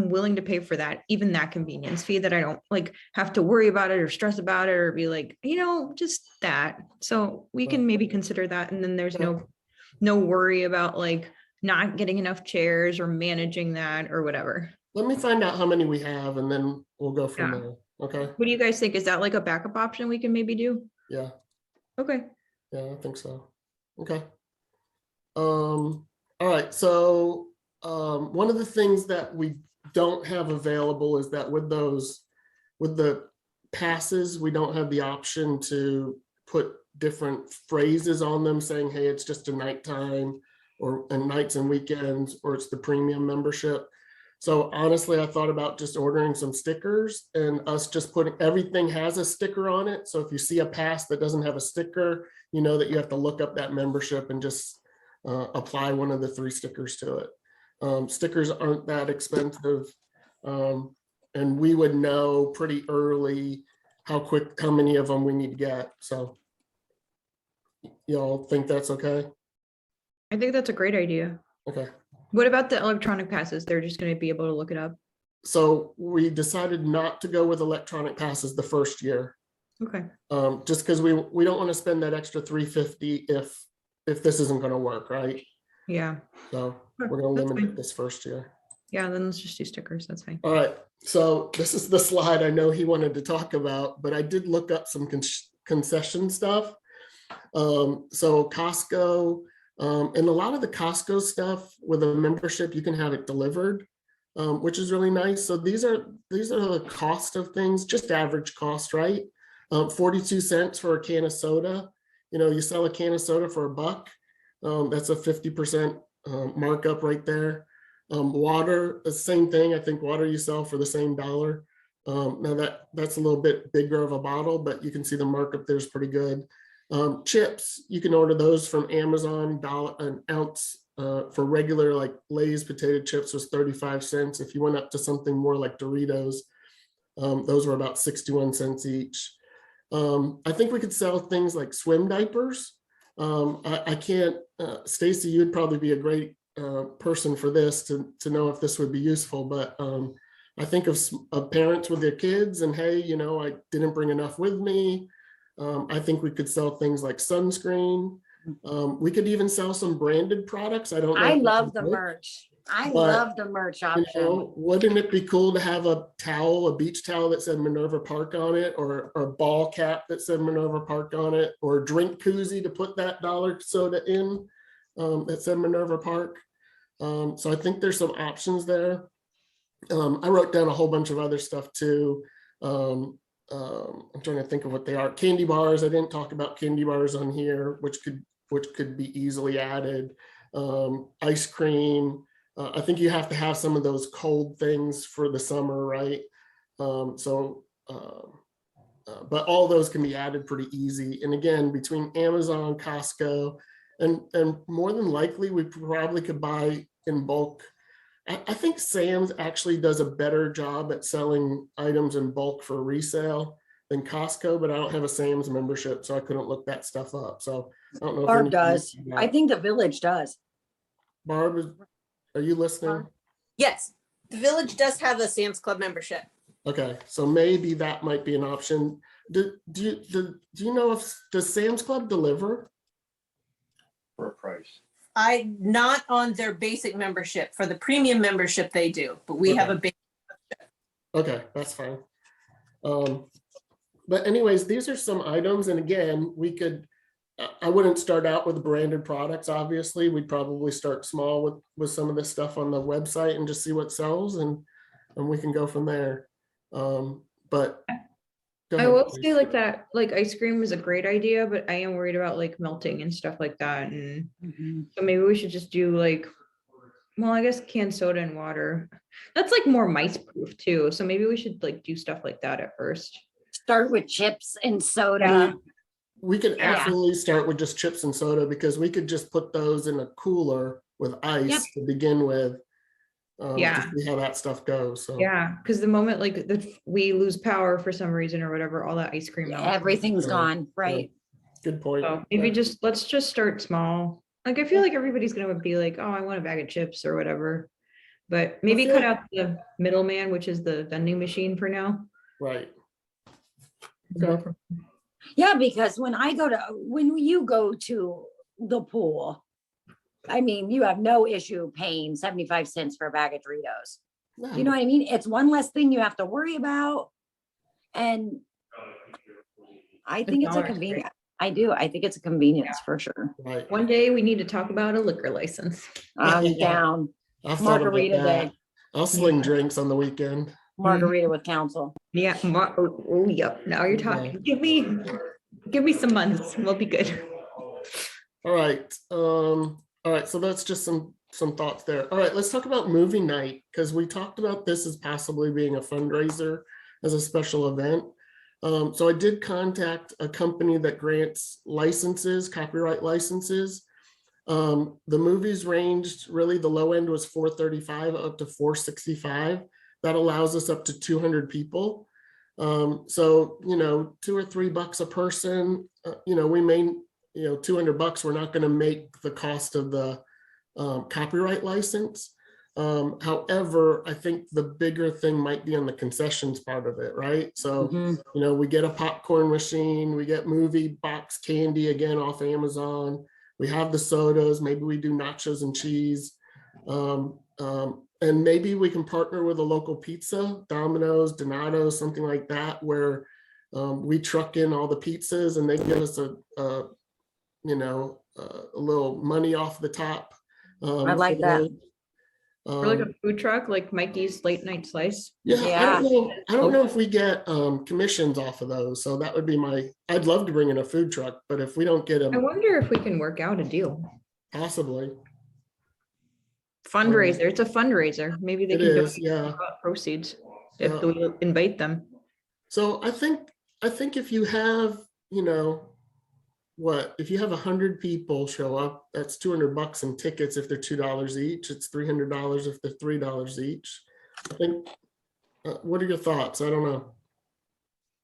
willing to pay for that, even that convenience fee, that I don't like have to worry about it or stress about it or be like, you know, just that. So we can maybe consider that. And then there's no worry about like not getting enough chairs or managing that or whatever. Let me find out how many we have and then we'll go from Yeah. there. Okay. What do you guys think? Is that like a backup option we can maybe do? Yeah. Okay. Yeah, I think so. Okay. All right. So one of the things that we don't have available is that with the passes, we don't have the option to put different phrases on them saying, hey, it's just a nighttime or and nights and weekends, or it's the premium membership. So honestly, I thought about just ordering some stickers and us just putting, everything has a sticker on it. So if you see a pass that doesn't have a sticker, you know that you have to look up that membership and just apply one of the 3 stickers to it. Stickers aren't that expensive. And we would know pretty early how many of them we need to get. So y'all think that's okay? I think that's a great idea. Okay. What about the electronic passes? They're just going to be able to look it up. So we decided not to go with electronic passes the first year. Okay. Just because we don't want to spend that extra $350 if this isn't going to work, right? Yeah. So Sure, we're going to that's limit it fine. this first year. Yeah. Then let's just do stickers. That's fine. All right, so this is the slide I know he wanted to talk about, but I did look up some concession stuff. So Costco, and a lot of the Costco stuff with a membership, you can have it delivered, which is really nice. So these are the cost of things, just average cost, right? 42 cents for a can of soda. You know, you sell a can of soda for $1. That's a 50% markup right there. Water, the same thing. I think water you sell for the same dollar. Now that's a little bit bigger of a bottle, but you can see the markup there is pretty good. Chips, you can order those from Amazon. An ounce for regular like Lay's potato chips was 35 cents. If you went up to something more like Doritos, those were about 61 cents each. I think we could sell things like swim diapers. I can't, Stacy, you'd probably be a great person for this to know if this would be useful, but I think of parents with their kids and hey, you know, I didn't bring enough with me. I think we could sell things like sunscreen. We could even sell some branded products. I don't know. I if we love can the do it. merch. I But, love the merch You option. know, wouldn't it be cool to have a towel, a beach towel that said Minerva Park on it, or a ball cap that said Minerva Park on it, or a drink koozie to put that dollar soda in that said Minerva Park? So I think there's some options there. I wrote down a whole bunch of other stuff too. I'm trying to think of what they are. Candy bars. I didn't talk about candy bars on here, which could be easily added. Ice cream. I think you have to have some of those cold things for the summer, right? But all those can be added pretty easy. And again, between Amazon, Costco, and more than likely, we probably could buy in bulk. I think Sam's actually does a better job at selling items in bulk for resale than Costco, but I don't have a Sam's membership, so I couldn't look that stuff up. So I don't know. if Barb any- does. I think the village does. Barb, are you listening? Yes, the village does have a Sam's Club membership. Okay, so maybe that might be an option. Do you know if does Sam's Club deliver? For a price. not on their basic membership. For the premium membership, they do, but we have a big. Okay, that's fine. But anyways, these are some items, and again, we could, I wouldn't start out with branded products, obviously. We'd probably start small with some of this stuff on the website and just see what sells, and we can go from there. But go I ahead, will please. say like that, like ice cream is a great idea, but I am worried about like melting and stuff like that. And so maybe we should just do like, well, I guess canned soda and water. That's like more mice proof too. So maybe we should like do stuff like that at first. Start with chips and soda. We could Yeah. absolutely start with just chips and soda, because we could just put those in a cooler with ice Yep. to begin with. Yeah. To see how that stuff goes, so. Yeah, because the moment like we lose power for some reason or whatever, all that ice cream melts. Everything's Yeah. gone, right? Good point. So maybe Yeah. let's just start small. Like I feel like everybody's gonna be like, oh, I want a bag of chips or whatever. But maybe feel cut like- out the middleman, which is the vending machine for now. Right. Go Okay. from- Yeah, because when you go to the pool, I mean, you have no issue paying 75 cents for a bag of Doritos. You know what I mean? It's one less thing you have to worry about. And I think it's a $1, right? convenient. I do. I think it's a convenience for sure. Right. One day we need to talk about a liquor license. I'm down. I've thought about Margarita that. day. I'll sling drinks on the weekend. Margarita with council. Yeah, oh, yep, now you're talking. Give me some months, we'll be good. All right. All right. So that's just some thoughts there. All right. Let's talk about movie night, because we talked about this as possibly being a fundraiser as a special event. So I did contact a company that grants licenses, copyright licenses. The movies ranged, really the low end was 435 up to 465. That allows us up to 200 people. So, $2 or $3 a person, we may, $200, we're not going to make the cost of the copyright license. However, I think the bigger thing might be on the concessions part of it, right? So, Mhm. we get a popcorn machine, we get movie box candy again off Amazon. We have the sodas, maybe we do nachos and cheese. And maybe we can partner with a local pizza, Domino's, Donato's, something like that, where we truck in all the pizzas and they give us a little money off the top. I like for that. those. Or like a food truck, like Mikey's Late Night Slice. Yeah, I Yeah. don't know if we get commissions off of those. So that would be I'd love to bring in a food truck, but if we don't get I them, wonder if we can work out a deal. possibly. Fundraiser, it's a fundraiser, maybe they It can is, donate yeah. proceeds if Yeah. we invite them. So I think if you have, if you have 100 people show up, that's $200 in tickets. If they're $2 each, it's $300 if they're $3 each. I think, what are your thoughts? I don't know.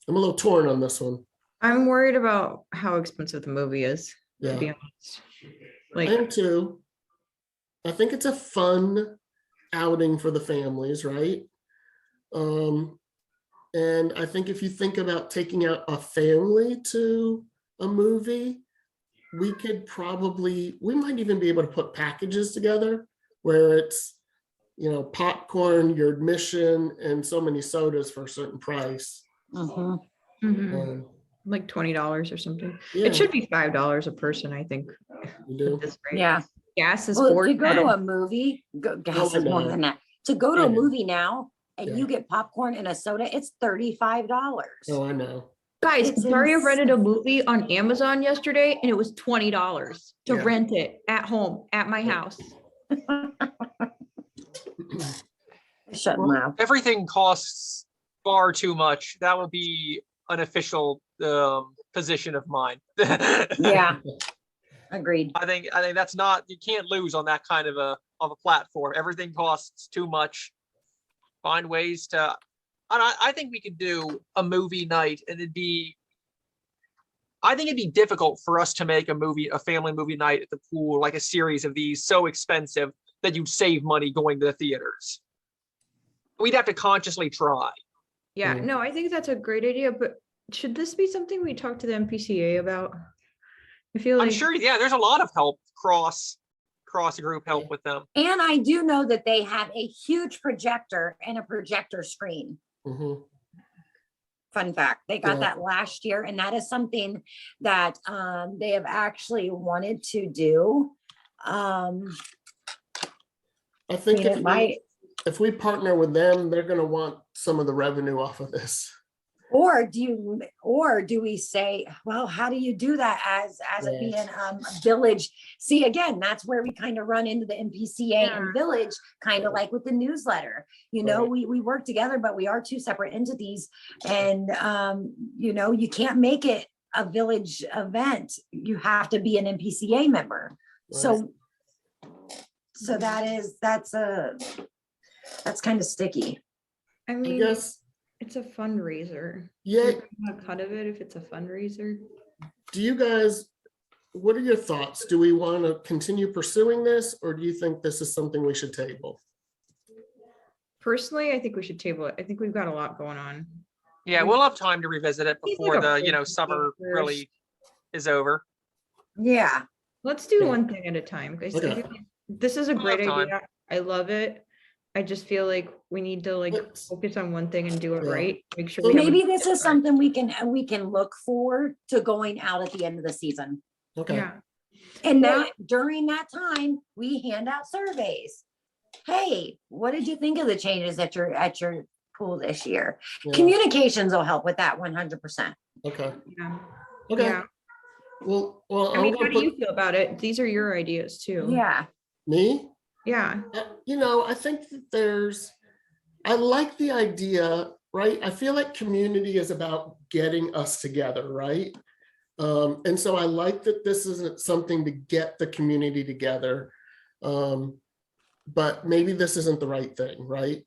I'm a little torn on this one. I'm worried about how expensive the movie is, to be Yeah, honest. I Like, am too. I think it's a fun outing for the families, right? And I think if you think about taking out a family to a movie, we might even be able to put packages together where it's, popcorn, your admission, and so many sodas for a certain price. Mhm. mhm, like $20 or something. Yeah, It should be $5 a person, I think. you do. at this rate. Yeah. Gas is Well, $4. to go to a movie, gas I is more know. than that. To go to I a know. movie now and Yeah. you get popcorn and a soda, it's $35. Oh, I know. Guys, It's Daria rented a insane. movie on Amazon yesterday and it was $20 to Yeah. rent it at home, at my Yeah. house. Shut mouth. Everything costs far too much. That will be an official position of mine. Yeah. Agreed. I think that's not, you can't lose on that kind of a platform. Everything costs too much. Find ways to, I think we could do a movie night and I think it'd be difficult for us to make a family movie night at the pool, like a series of these so expensive that you'd save money going to the theaters. We'd have to consciously try. Yeah, Mm. no, I think that's a great idea, but should this be something we talk to the MPCA about? I feel I'm like, sure, yeah, there's a lot of help cross cross-group help with them. And I do know that they have a huge projector and a projector screen. Mhm. Fun fact, they got Yeah. that last year, and that is something that they have actually wanted to do. I think it might, if we partner with them, they're gonna want some of the revenue off of this. or do we say, well, how do you do that as it Yeah. being a village? See, again, that's where we kind of run into the NPCA Yeah. and village, kind of like with the newsletter. You know, Right. we work together, but we are two separate entities. And you know, you can't make it a village event. You have to be an NPCA member. So that's kind of sticky. I I mean, guess, it's a fundraiser. yeah, You're getting a cut of it if it's a fundraiser. do you guys, what are your thoughts? Do we want to continue pursuing this, or do you think this is something we should table? Personally, I think we should table it. I think we've got a lot going on. Yeah, we'll have time to revisit it Seems before like a the, you know, first summer thing really is over. Yeah. Let's do Okay. one thing at a time, because Okay. this is a We'll great have time. idea. I love it. I just feel like we need to like Let's- focus on one thing and do it Yeah. right. Make sure So we have a- Maybe this is something we can look forward to going out at the end of the season. Okay, Yeah, And Well- that during that time, we hand out surveys. Hey, what did you think of the changes at your pool this year? yeah, Communications will help with that 100%. okay, yeah, okay. yeah. Well, I mean, I'm how gonna do you put, feel about it? These are your ideas too. Yeah. me? Yeah, You know, I think that I like the idea, right? I feel like community is about getting us together, right? And so I like that this isn't something to get the community together. But maybe this isn't the right thing, right?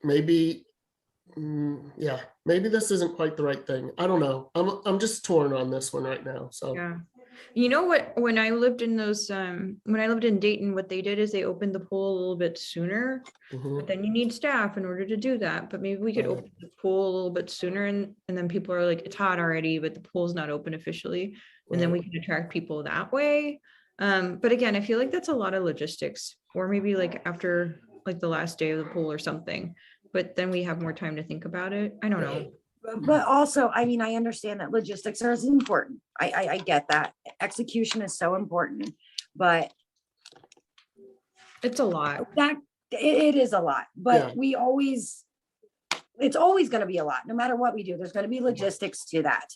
Maybe, yeah, maybe this isn't quite the right thing. I don't know. I'm just torn on this one right now, so. yeah. You know what, when I lived in Dayton, what they did is they opened the pool a little bit sooner. Mhm. But then you need staff in order to do that. But maybe we could Right. open the pool a little bit sooner, and then people are like, it's hot already, but the pool's not open officially. And then Right. we can attract people that way. But again, I feel like that's a lot of logistics, or maybe like after like the last day of the pool or something. But then we have more time to think about it. I don't know. But also, I mean, I understand that logistics are as important. I get that. Execution is so important, but It's a lot. it is a lot, Yeah. but it's always gonna be a lot, no matter what we do. There's gonna be logistics to that.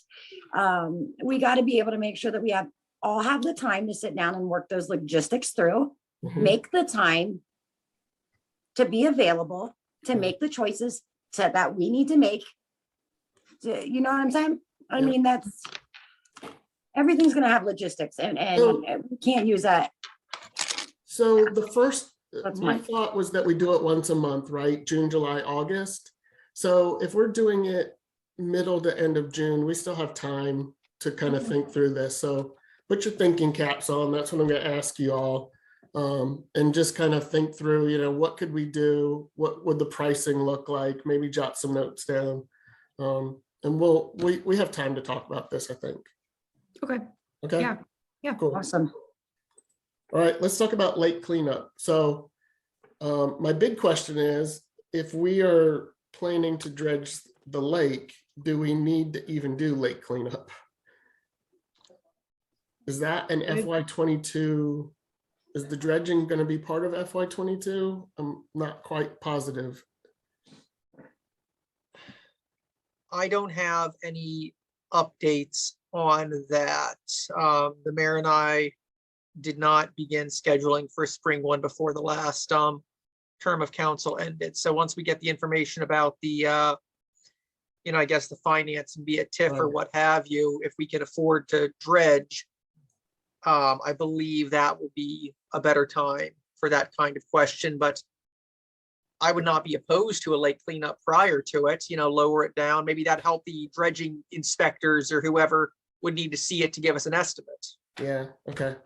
We gotta be able to make sure that we all have the time to sit down and work those logistics through, Mhm. make the time to be available, to Mhm. make the choices that we need to make. You know what I'm saying? I Yeah. mean, everything's gonna have logistics and So- we can't use that. So the first, That's my my- thought was that we do it once a month, right? June, July, August. So if we're doing it middle to end of June, we still have time to kind of think through this. So put your thinking caps on. That's what I'm gonna ask you all. And just kind of think through, you know, what could we do? What would the pricing look like? Maybe jot some notes down. And we have time to talk about this, I think. Okay. Okay? Yeah. Cool. Awesome. All right, let's talk about lake cleanup. So my big question is, if we are planning to dredge the lake, do we need to even do lake cleanup? Is that an FY22? Is the dredging going to be part of FY22? I'm not quite positive. I don't have any updates on that. The mayor and I did not begin scheduling for spring one before the last term of council ended. So once we get the information about the I guess the finance and be it TIF or Right. what have you, if we can afford to dredge, I believe that will be a better time for that kind of question, but I would not be opposed to a lake cleanup prior to it, lower it down. Maybe that help the dredging inspectors or whoever would need to see it to give us an estimate. Yeah, okay.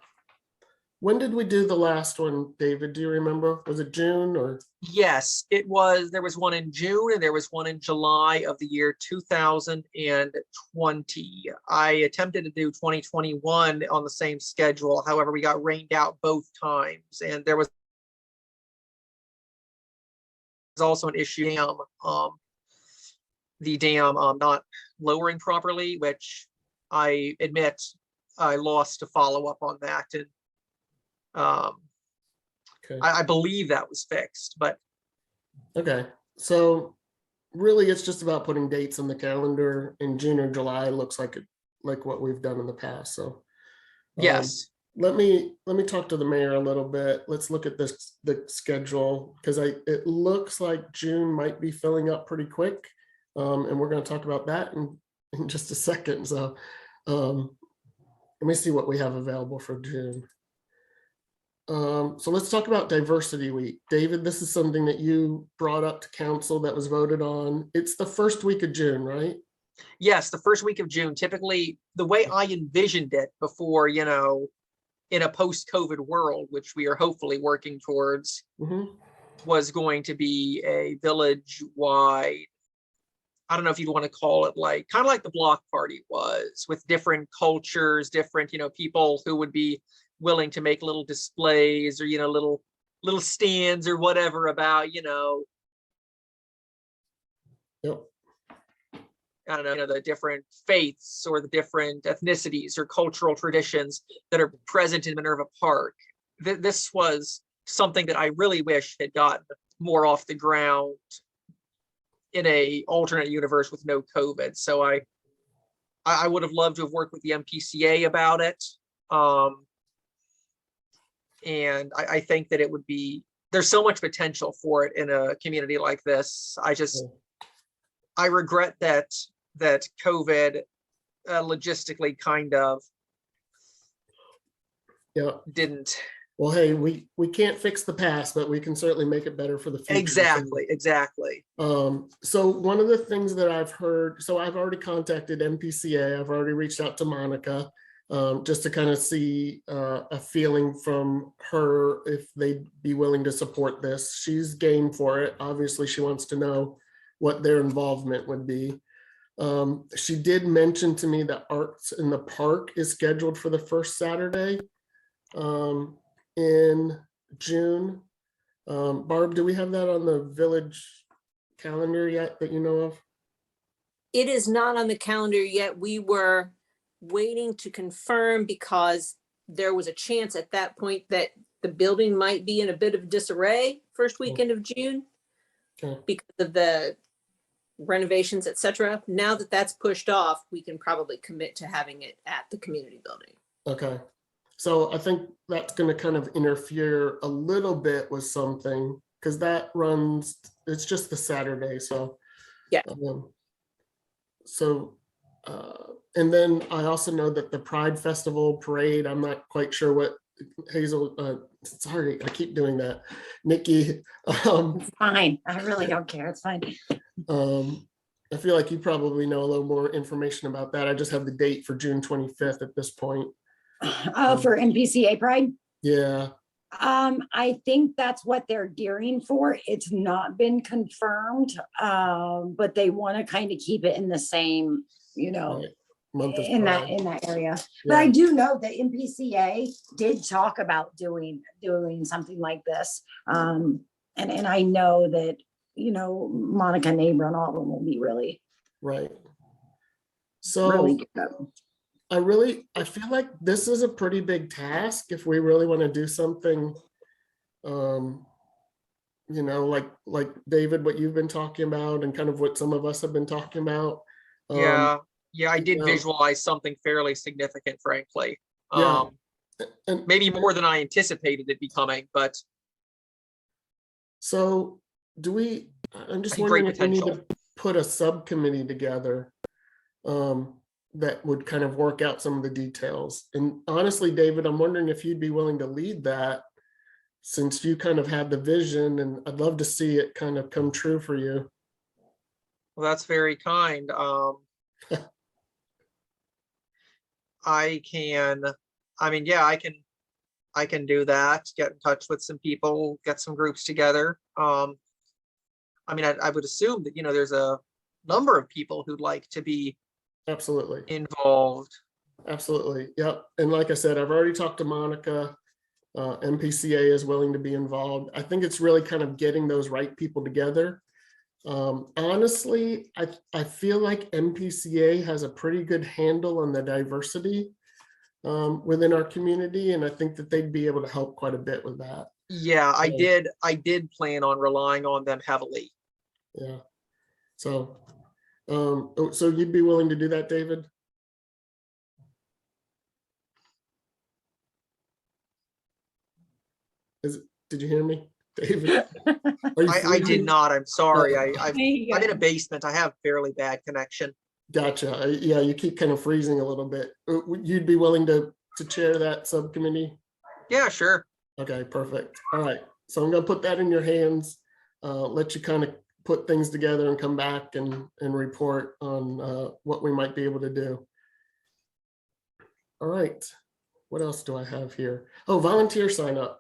When did we do the last one, David? Do you remember? Was it June or? Yes, it was. There was one in June and there was one in July of the year 2020. I attempted to do 2021 on the same schedule. However, we got rained out both times, and there was also an issue, the dam not lowering properly, which I admit I lost to follow up on that, and Okay. I believe that was fixed, but Okay, so really it's just about putting dates on the calendar in June or July. Looks like it, like what we've done in the past, so. yes. Let me talk to the mayor a little bit. Let's look at this, the schedule, because it looks like June might be filling up pretty quick. And we're gonna talk about that in just a second, so. Let me see what we have available for June. So let's talk about Diversity Week. David, this is something that you brought up to council that was voted on. It's the first week of June, right? Yes, the first week of June. Typically, the way I envisioned it before, in a post-COVID world, which we are hopefully working towards, Mhm. was going to be a village-wide, I don't know if you'd want to call it like, kind of like the block party was, with different cultures, different, people who would be willing to make little displays or, little stands or whatever about, Yep. I don't know, the different faiths or the different ethnicities or cultural traditions that are present in Minerva Park. This was something that I really wish had gotten more off the ground in a alternate universe with no COVID. So I would have loved to have worked with the MPCA about it. And I think that it would be, there's so much potential for it in a community like this. I regret that COVID logistically kind of Yeah. didn't. Well, hey, we can't fix the past, but we can certainly make it better for the future. Exactly. So one of the things that I've heard, so I've already contacted MPCA, I've already reached out to Monica, just to kind of see a feeling from her if they'd be willing to support this. She's game for it. Obviously, she wants to know what their involvement would be. She did mention to me that Arts in the Park is scheduled for the first Saturday in June. Barb, do we have that on the village calendar yet that you know of? It is not on the calendar yet. We were waiting to confirm because there was a chance at that point that the building might be in a bit of disarray first weekend of June Okay. because of the renovations, etc. Now that that's pushed off, we can probably commit to having it at the community building. Okay. So I think that's going to kind of interfere a little bit with something because that runs, it's just the Saturday. So, Yeah. And then I also know that the Pride Festival parade, I'm not quite sure what Hazel, sorry, I keep doing that. Nikki. It's fine. I really don't care. It's fine. I feel like you probably know a little more information about that. I just have the date for June 25th at this point. For MPCA Pride. Yeah. I think that's what they're gearing for. It's not been confirmed, but they want to kind of keep it in the same, Right. Month of in Pride. that area. But I Yeah. do know that MPCA did talk about doing something like this. And I know that, Monica Neighbor and all of them will be really, Right. So really good. I feel like this is a pretty big task if we really want to do something, like David, what you've been talking about and kind of what some of us have been talking about. Yeah, I did yeah. visualize something fairly significant, frankly. Yeah. And Maybe more than I anticipated it becoming, but so I'm just I think great wondering if we need potential. to put a subcommittee together that would kind of work out some of the details. And honestly, David, I'm wondering if you'd be willing to lead that since you kind of had the vision, and I'd love to see it kind of come true for you. Well, that's very kind. I can I can do that, get in touch with some people, get some groups together. I mean, I would assume that, there's a number of people who'd like to be Absolutely. involved. Absolutely. Yep. And like I said, I've already talked to Monica. MPCA is willing to be involved. I think it's really kind of getting those right people together. Honestly, I feel like MPCA has a pretty good handle on the diversity within our community, and I think that they'd be able to help quite a bit with that. Yeah, Yeah. I did plan on relying on them heavily. Yeah. So, so you'd be willing to do that, David? Did you hear me, David? Are you I did freezing? not, I'm sorry. I'm Yeah. in a basement. I have fairly bad connection. Gotcha. Yeah, you keep kind of freezing a little bit. You'd be willing to chair that subcommittee? Yeah, sure. Okay, perfect. All right. So I'm gonna put that in your hands, let you kind of put things together and come back and report on what we might be able to do. All right. What else do I have here? Oh, volunteer sign up.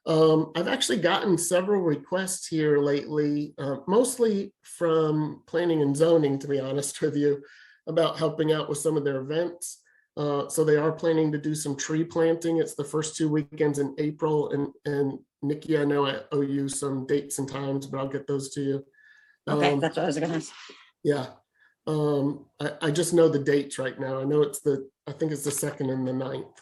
I've actually gotten several requests here lately, mostly from planning and zoning, to be honest with you, about helping out with some of their events. So they are planning to do some tree planting. It's the first 2 weekends in April. And Nikki, I know I owe you some dates and times, but I'll get those to you. Okay, that's what I was gonna ask. Yeah. I just know the dates right now. I know I think it's the 2nd and the 9th.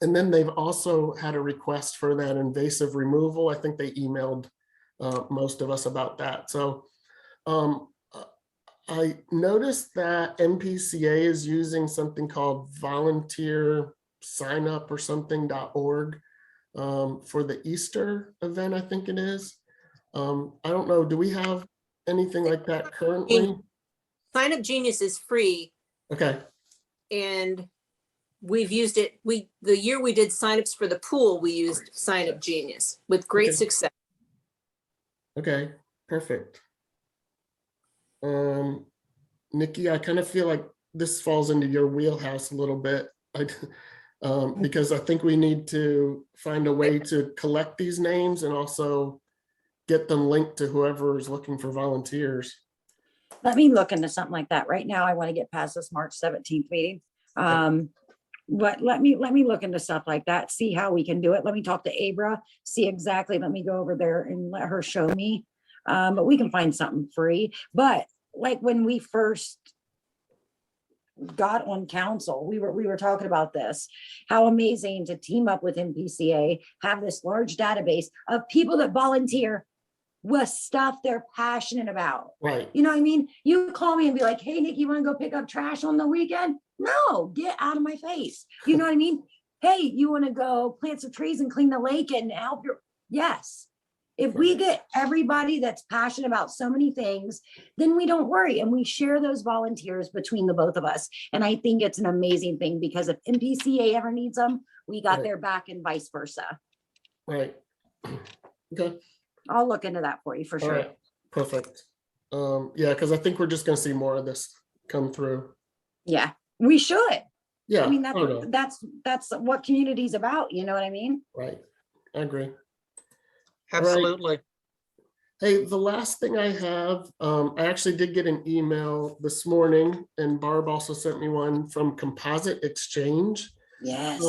And then they've also had a request for that invasive removal. I think they emailed most of us about that. So I noticed that MPCA is using something called volunteer sign up or something.org for the Easter event, I think it is. I don't know, do we have anything like that currently? Sign Up Genius is free Okay, and we've used it. The year we did signups for the pool, we used Sign Up Genius with great Okay. success. okay, perfect. Nikki, I kind of feel like this falls into your wheelhouse a little bit. Because I think we need to find a way to collect these names and also get them linked to whoever is looking for volunteers. Let me look into something like that. Right now, I want to get past this March 17th meeting. But let me look into stuff like that, see how we can do it. Let me talk to Abra, see exactly, let me go over there and let her show me. But we can find something free. But like when we first got on council, we were talking about this, how amazing to team up with MPCA, have this large database of people that volunteer with stuff they're passionate about. Right, You know what I mean? You call me and be like, hey, Nick, you want to go pick up trash on the weekend? No, get out of my face. You know what I mean? Hey, you want to go plant some trees and clean the lake and help your, yes. If we get everybody that's passionate about so many things, then we don't worry and we share those volunteers between the both of us. And I think it's an amazing thing because if MPCA ever needs them, we got Right. their back and vice versa. right. Okay, I'll look into that for you for all sure. right, perfect. Yeah, because I think we're just gonna see more of this come through. Yeah, we should. Yeah, I mean, I don't know. that's what community's about. You know what I mean? Right, I agree. Absolutely. Hey, the last thing I have, I actually did get an email this morning and Barb also sent me one from Composite Exchange. Yes.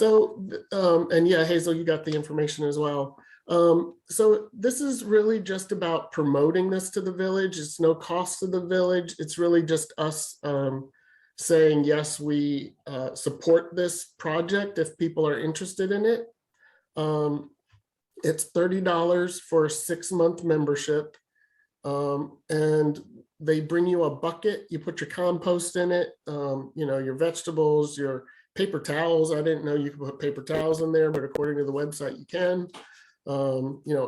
And yeah, Hazel, you got the information as well. So this is really just about promoting this to the village. It's no cost to the village. It's really just us saying, yes, we support this project if people are interested in it. It's $30 for a 6-month membership. And they bring you a bucket, you put your compost in it, your vegetables, your paper towels. I didn't know you could put paper towels in there, but according to the website, you can.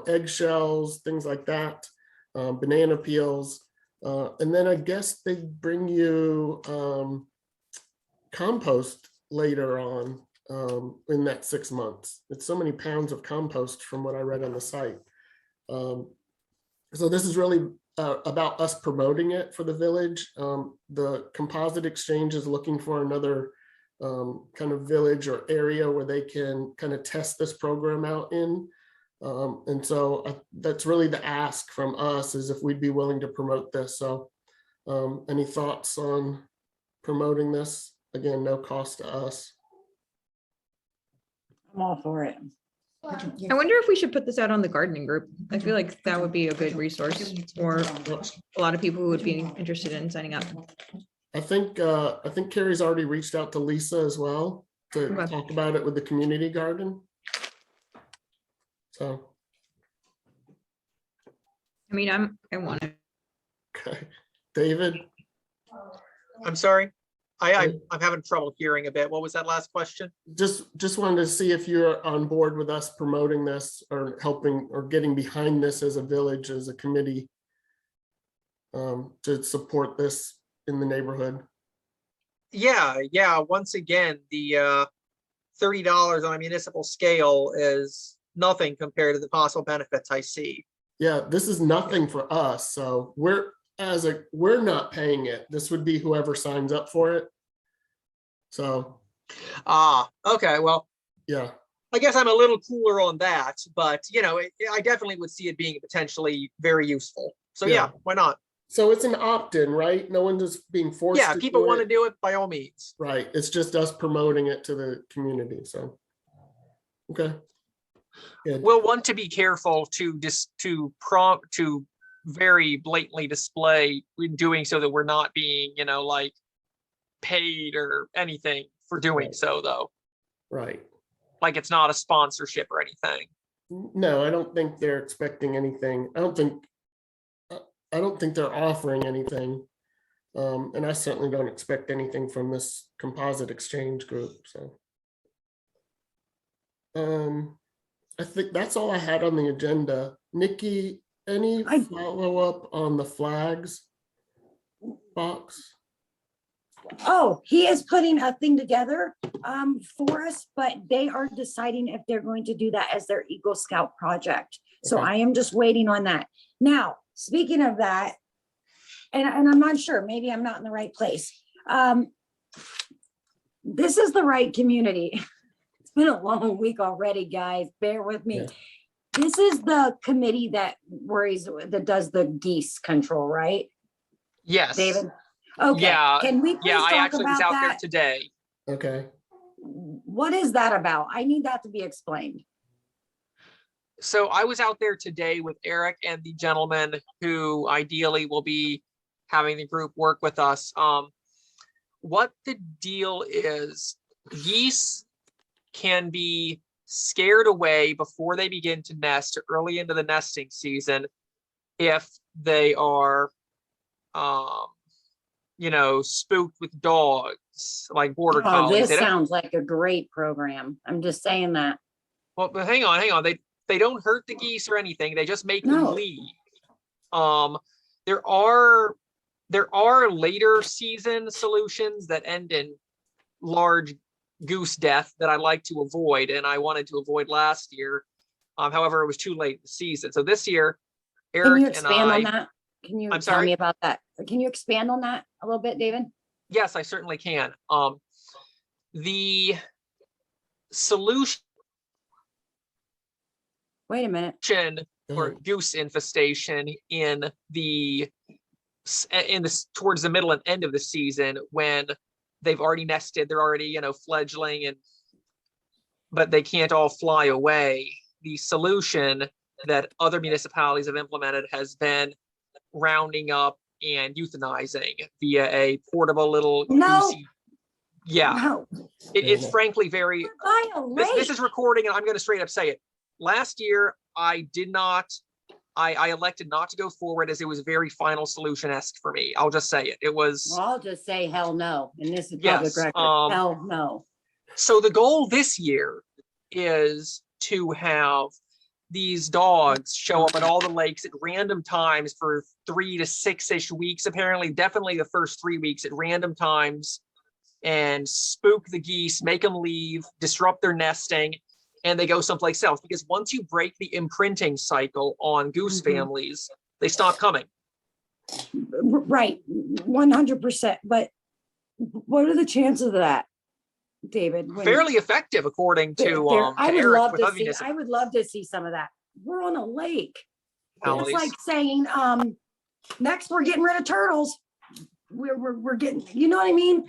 Eggshells, things like that, banana peels. And then I guess they bring you compost later on in that 6 months. It's so many pounds of compost from what I read on the site. So this is really about us promoting it for the village. The Composite Exchange is looking for another kind of village or area where they can kind of test this program out in. And so that's really the ask from us, is if we'd be willing to promote this. So any thoughts on promoting this? Again, no cost to us. I'm all for it. I wonder if we should put this out on the gardening group. I feel like that would be a good resource for a lot of people who would be interested in signing up. I think Carrie's already reached out to Lisa as well to Okay. talk about it with the community garden. So, I mean, I want it. okay, David, I'm sorry. I'm having trouble hearing a bit. What was that last question? just wanted to see if you're on board with us promoting this or helping or getting behind this as a village, as a committee, to support this in the neighborhood. Yeah. Once again, the $30 on a municipal scale is nothing compared to the possible benefits I see. Yeah, this is nothing for us, so we're not paying it. This would be whoever signs up for it. So, Okay. Well, yeah, I guess I'm a little cooler on that, but I definitely would see it being potentially very useful. So Yeah. yeah, why not? so it's an opt-in, right? No one is being forced. Yeah, to people do want to it. do it by all means. Right, it's just us promoting it to the community, so. Okay. Good. We'll want to be careful to very blatantly display in doing so that we're not being, like paid or anything for doing Right. so, though. Right. Like it's not a sponsorship or anything. No, I don't think they're expecting anything. I don't think they're offering anything. And I certainly don't expect anything from this composite exchange group, so. I think that's all I had on the agenda. Nikki, any I- follow-up on the flags box? Oh, he is putting a thing together for us, but they are deciding if they're going to do that as their Eagle Scout project. So Okay. I am just waiting on that. Now, speaking of that, and I'm not sure, maybe I'm not in the right place. This is the right community. It's been a long week already, guys. Bear with me. Yeah. This is the committee that does the geese control, right, Yes. David? Okay, Yeah, can we Yeah, please I talk actually was about out there that? today. Okay, What is that about? I need that to be explained. So I was out there today with Eric and the gentleman who ideally will be having the group work with us. What the deal is, geese can be scared away before they begin to nest early into the nesting season if they are, spooked with dogs, like border Oh, collies. this They don't- sounds like a great program. I'm just saying that. Well, but hang on. They don't hurt the geese or anything. They just make No. them leave. There are later season solutions that end in large goose death that I like to avoid, and I wanted to avoid last year. However, it was too late in the season. So this year, Can Eric you and expand on I, that? Can you I'm tell sorry? me about that? Can you expand on that a little bit, David? yes, I certainly can. The solution Wait a minute. go for ahead. goose infestation towards the middle and end of the season when they've already nested, they're already fledgling, but they can't all fly away. The solution that other municipalities have implemented has been rounding up and euthanizing via a portable little No. goosey. Yeah, No. it's Yeah. frankly very. This is Violate. recording, and I'm going to straight up say it. Last year, I elected not to go forward as it was very final solution-esque for me. I'll just say it. It was. Well, I'll just say hell no, and this is public Yes, record. Hell no. So the goal this year is to have these dogs show up at all the lakes at random times for 3 to 6-ish weeks, apparently, definitely the first 3 weeks at random times, and spook the geese, make them leave, disrupt their nesting, and they go someplace else. Because once you break the imprinting cycle on goose Mhm. families, they stop coming. Right, 100%. But what are the chances of that? David. when- fairly effective according there- to, there- to I would Eric love with to other see, I would love to see some of that. We're on a lake. It's municipalities. like saying, next we're getting rid of turtles. We're getting, you know what I mean?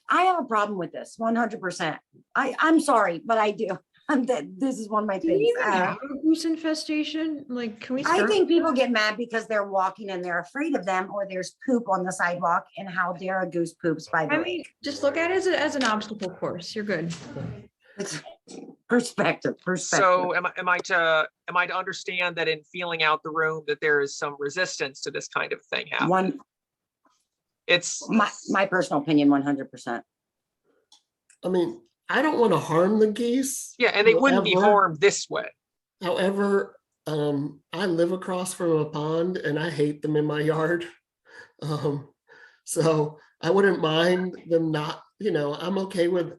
I have a problem with this 100%. I'm sorry, but I do. This is one of my Do we things. even have a goose infestation? Like, can we I start? think people get mad because they're walking and they're afraid of them, or there's poop on the sidewalk, and how dare a goose poops by the I mean, lake. just look at it as an obstacle course. You're good. It's perspective. So am I to understand that in feeling out the room that there is some resistance to this kind of thing happening? One, It's, my personal opinion, 100%. I mean, I don't want to harm the geese. yeah, and they wouldn't be However- harmed this way. However, I live across from a pond and I hate them in my yard. So I wouldn't mind them not, I'm okay with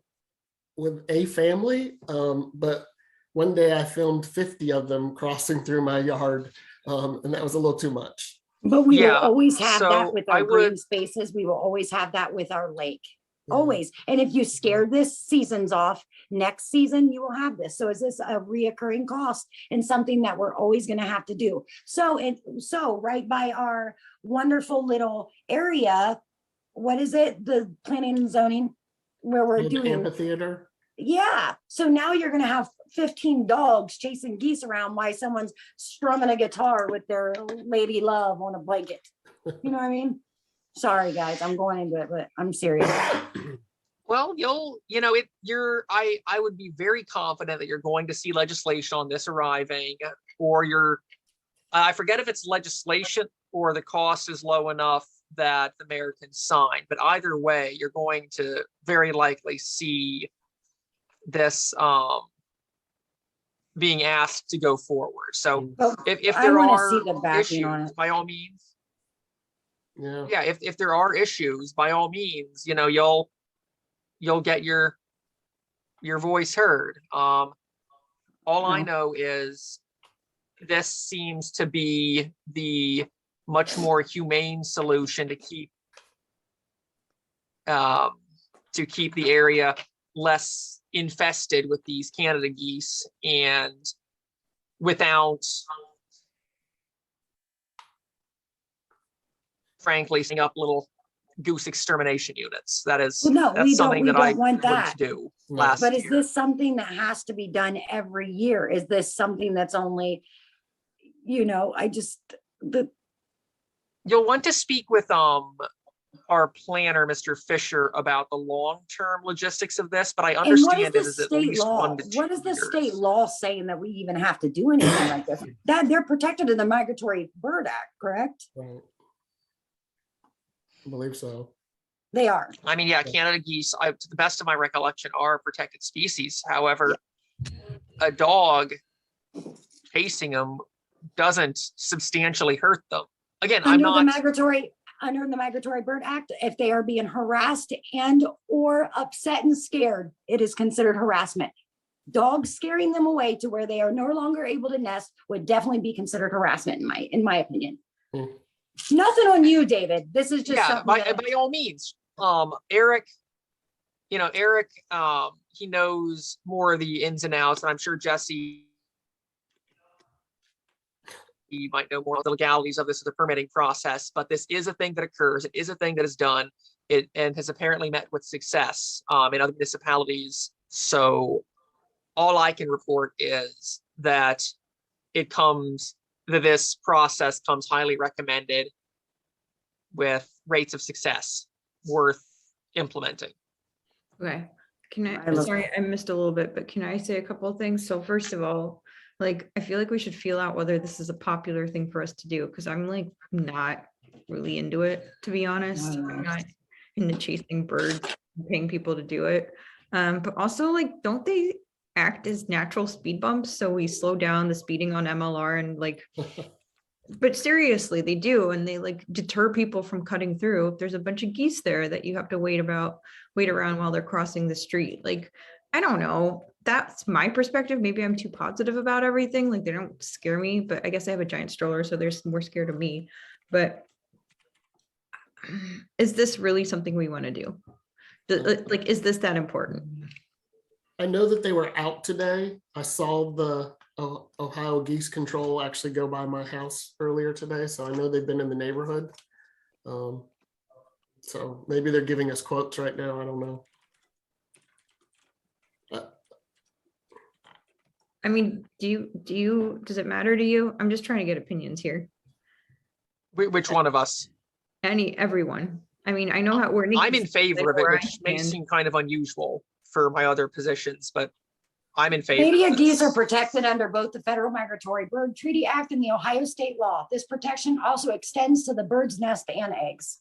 a family. But one day I filmed 50 of them crossing through my yard. And that was a little too much. But we will Yeah, always have so that with I our green would- spaces. We will always have that with our lake. Yeah. Always. And if you scare this season's off, next season you will have this. So is this a reoccurring cost and something that we're always going to have to do? So right by our wonderful little area, what is it? The planning and zoning where we're The doing. amphitheater. Yeah. So now you're going to have 15 dogs chasing geese around while someone's strumming a guitar with their lady love on a blanket. You know what I mean? Sorry, guys, I'm going into it, but I'm serious. Well, I would be very confident that you're going to see legislation on this arriving, or I forget if it's legislation or the cost is low enough that the mayor can sign, but either way, you're going to very likely see this, being asked to go forward. So But if I there wanna are see the backing on issues, it. by all means, Yeah. yeah, if there are issues, by all means, you'll get your voice heard. All I Yeah. know is this seems to be the much more humane solution to keep the area less infested with these Canada geese and without frankly setting up little goose extermination units. That's Well, no, we something don't that I want wanted that. to do No. last But is year. this something that has to be done every year? Is this something that's only, You'll want to speak with our planner, Mr. Fisher, about the long-term logistics of this, but I and what understand is it the is at state least law? 1 to 2 What is the state years. law saying that we even have to do anything like this? That they're protected in the Migratory Bird Act, correct? Right. I believe so. They are. I mean, yeah, Canada geese, to the best of my recollection, are a protected species. However, a dog chasing them doesn't substantially hurt them. Again, I'm Under the not, Migratory Bird Act, if they are being harassed and or upset and scared, it is considered harassment. Dogs scaring them away to where they are no longer able to nest would definitely be considered harassment in my opinion. Hmm. Nothing on you, David. This is just yeah, something by that- all means. Eric, he knows more of the ins and outs, and I'm sure Jesse, he might know more of the legalities of this, the permitting process, but this is a thing that occurs. It is a thing that is done. And has apparently met with success in other municipalities. So all I can report is that this process comes highly recommended with rates of success worth implementing. Okay, sorry, I missed a little bit, but can I say a couple of things? So first of all, like, I feel like we should feel out whether this is a popular thing for us to do, because I'm like not really into it, to be honest. I'm not into chasing birds, and paying people to do it. But also, like, don't they act as natural speed bumps? So we slow down the speeding on MLR and like, but seriously, they do, and they like deter people from cutting through. If there's a bunch of geese there that you have to wait around while they're crossing the street. Like, I don't know. That's my perspective. Maybe I'm too positive about everything. Like, they don't scare me, but I guess I have a giant stroller, so they're more scared of me. But is this really something we want to do? Like, is this that important? I know that they were out today. I saw the Ohio Geese Control actually go by my house earlier today, so I know they've been in the neighborhood. So maybe they're giving us quotes right now. I don't know. I mean, does it matter to you? I'm just trying to get opinions here. Which one of us? Everyone. I mean, I know how we're. I'm in favor of it, where I which may stand. seem kind of unusual for my other positions, but I'm in favor. Native of geese this. are protected under both the Federal Migratory Bird Treaty Act and the Ohio State law. This protection also extends to the bird's nest and eggs.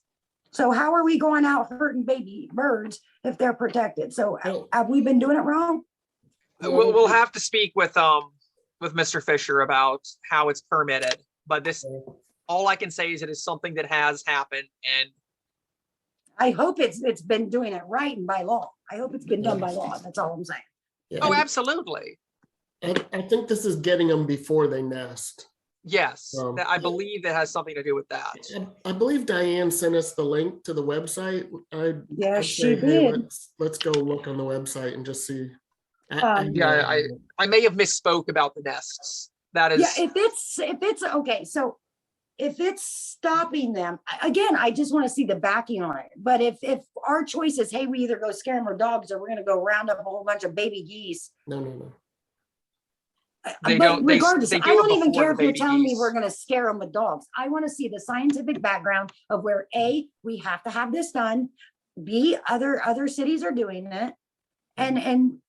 So how are we going out hurting baby birds if they're protected? So Oh. have we been doing it wrong? We'll have to speak with Mr. Fisher about how it's permitted, but this, all I can say is it is something that has happened, and I hope it's been doing it right and by law. I hope it's been done by law. That's all I'm saying. Yeah, oh, absolutely. I think this is getting them before they nest. Yes, Um, I believe that has something to do with that. I believe Diane sent us the link to the website. I'd Yes, say, she hey, did. let's go look on the website and just see. Yeah, I may have misspoke about the nests. That is, Yeah, if it's okay, so if it's stopping them, again, I just want to see the backing on it. But if our choice is, hey, we either go scare them or dogs, or we're gonna go round up a whole bunch of baby geese. No. They But don't- they regardless, do I don't it even before care the if you're baby telling me geese. we're gonna scare them with dogs. I want to see the scientific background of where A, we have to have this done. B, other cities are doing it. And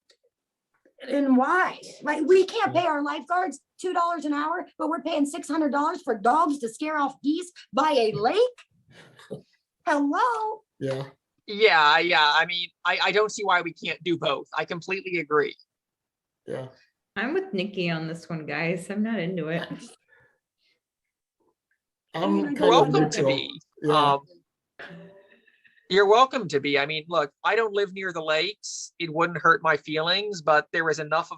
why? Like, we can't pay our lifeguards $2 an hour, but we're paying $600 for dogs to scare off geese by a lake? Hello? Yeah, yeah. I mean, I don't see why we can't do both. I completely agree. yeah. I'm with Nikki on this one, guys. I'm not into it. I'm You're kind You're of welcome to neutral. be. Yeah, You're welcome to be. I mean, look, I don't live near the lakes. It wouldn't hurt my feelings, but there is enough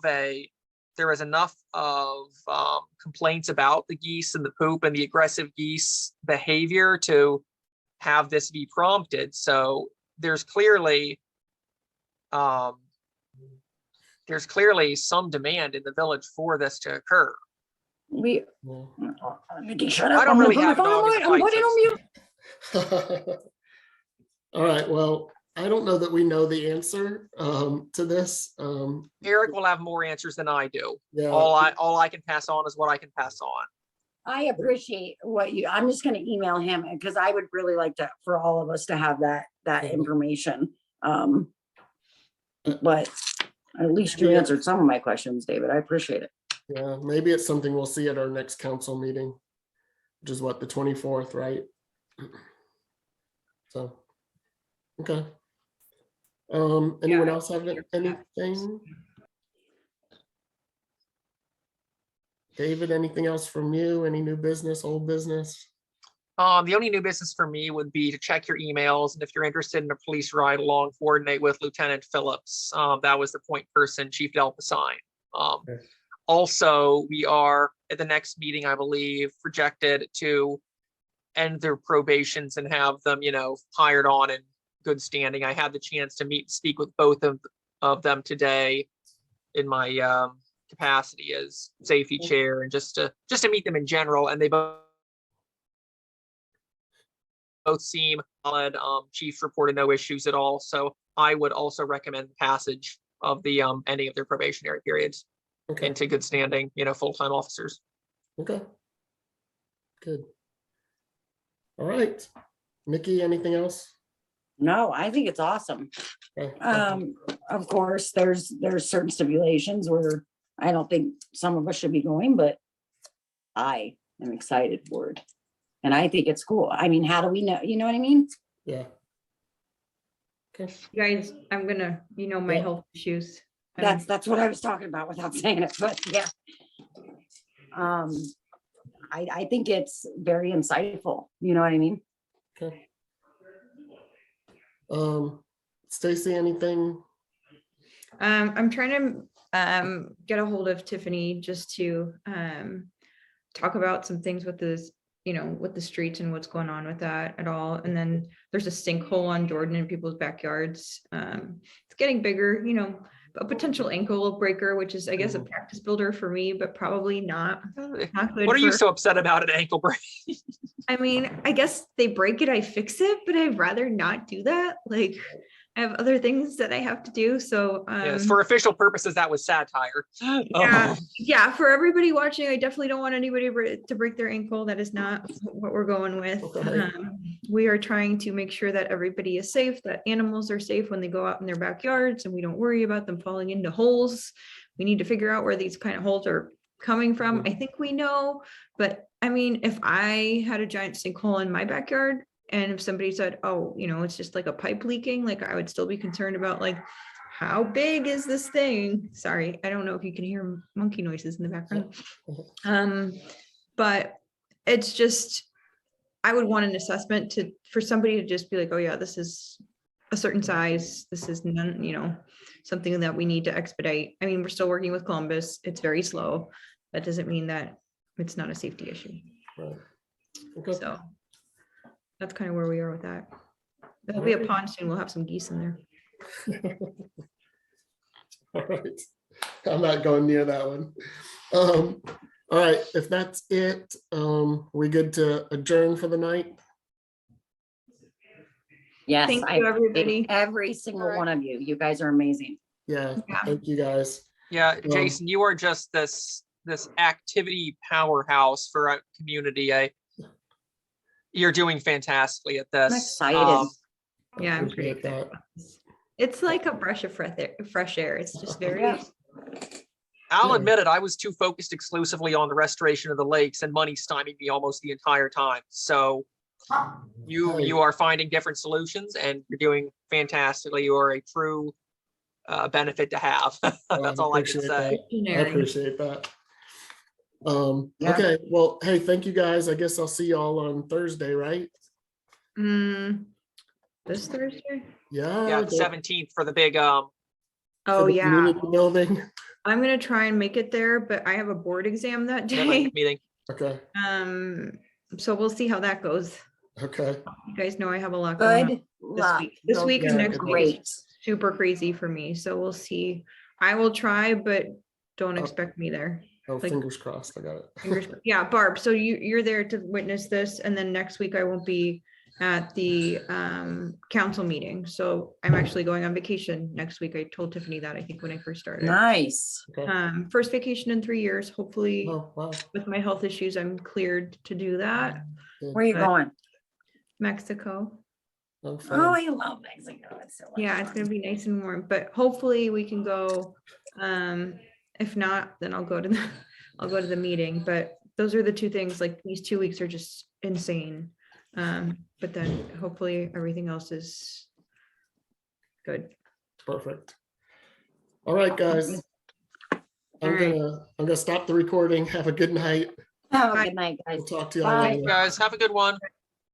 of complaints about the geese and the poop and the aggressive geese behavior to have this be prompted. So there's clearly some demand in the village for this to occur. We, yeah. Nikki, shut I up. don't I'm really gonna have put a the phone dog in away. the I'm fight, putting so on to mute. All right, well, I don't know that we know the answer to this. Eric will have more answers than I do. Yeah, All I can pass on is what I can pass on. I appreciate I'm just gonna email him because I would really like to, for all of us to have that Mhm. information. But at least you Yeah. answered some of my questions, David. I appreciate it. yeah, maybe it's something we'll see at our next council meeting, which is what, the 24th, right? So, okay. Anyone else have anything? David, anything else from you? Any new business, old business? The only new business for me would be to check your emails, and if you're interested in a police ride along, coordinate with Lieutenant Phillips. That was the point person, Chief Delpasine. Okay. Also, we are at the next meeting, I believe, projected to end their probations and have them, hired on in good standing. I had the chance to meet and speak with both of them today in my capacity as safety chair, and just to meet them in general, and they both seem solid. Chief reported no issues at all, so I would also recommend the passage of the ending of their probationary periods Okay, into good standing, full-time officers. okay. Good. All right. Nikki, anything else? No, I think it's awesome. Okay. Of course, there's certain stipulations where I don't think some of us should be going, but I am excited for it. And I think it's cool. I mean, how do we know? You know what I mean? Yeah. Okay. You guys, I'm gonna, my Yeah. health issues. That's what I was talking about without saying it, but yeah. I think it's very insightful. You know what I mean? Okay. Stacy, anything? I'm trying to get a hold of Tiffany just to talk about some things with this you know, with the streets and what's going on with that at all. And then there's a sinkhole on Jordan in people's backyards. It's getting bigger, you know, a potential ankle breaker, which is, I guess, a practice builder for me, but probably not good What are you for- so upset about an ankle break? I mean, I guess they break it, I fix it, but I'd rather not do that. Like, I have other things that I have to do. So, Yes, for official purposes, that was satire. yeah, yeah, for everybody watching, I definitely don't want anybody to break their ankle. That is not what we're going with. Okay. We are trying to make sure that everybody is safe, that animals are safe when they go out in their backyards, and we don't worry about them falling into holes. We need to figure out where these kind of holes are coming from. I think we know, but I mean, if I had a giant sinkhole in my backyard, and if somebody said, oh, you know, it's just like a pipe leaking, like I would still be concerned about like, how big is this thing? Sorry, I don't know if you can hear monkey noises in the background. But it's just, I would want an assessment for somebody to just be like, oh yeah, this is a certain size. This is none, you know, something that we need to expedite. I mean, we're still working with Columbus. It's very slow. That doesn't mean that it's not a safety issue. Right. Okay. So that's kind of where we are with that. There'll be a pond soon. We'll have some geese in there. All right. I'm not going near that one. All right, if that's it, we good to adjourn for the night? Yes, Thank I you, appreciate everybody. every single Alright. one of you. You guys are amazing. Yeah, Yeah. thank you guys. Yeah, Well- Jason, you are just this activity powerhouse for our community. You're doing fantastically at this. I'm excited. Yeah, I'm pretty Appreciate excited. that. It's like a breath of fresh air. It's just very, Yeah. I'll Yeah. admit it, I was too focused exclusively on the restoration of the lakes, and money stymied me almost the entire time. So you are finding different solutions, and you're doing fantastically. You are a true benefit to have. Well, That's all I can appreciate say. that. I visionary. appreciate that. Yeah. Okay, well, hey, thank you guys. I guess I'll see y'all on Thursday, right? This Thursday? Yeah. Yeah, the 17th for the big Oh, for the yeah. community Building. I'm gonna try and make it there, but I have a board exam that day. meeting. Okay, So we'll see how that goes. okay. You guys know I have a lot going on Good this luck. week. This You'll week and do next week is Great. super crazy for me. So we'll see. I will try, but don't Oh. expect me there. Oh, Like- fingers crossed. I got it. Fingers cro- Yeah, Barb, so you're there to witness this, and then next week I won't be at the council meeting. So I'm actually going on vacation next week. I told Tiffany that, I think, when I first started. Nice. Okay. First vacation in 3 years. Hopefully Oh, wow. with my health issues, I'm cleared to do that. Where are you But- going? Mexico. Oh, Oh, fun. I love Mexico. It's so much Yeah, it's fun. gonna be nice and warm, but hopefully we can go. If not, then I'll go to the, I'll go to the meeting, but those are the two things, like these 2 weeks are just insane. But then hopefully everything else is good. Perfect. All right, guys. All right. I'm gonna stop the recording. Have a good night. Have a Bye. good night, guys. We'll talk to you all Bye. later. Guys, have a good one.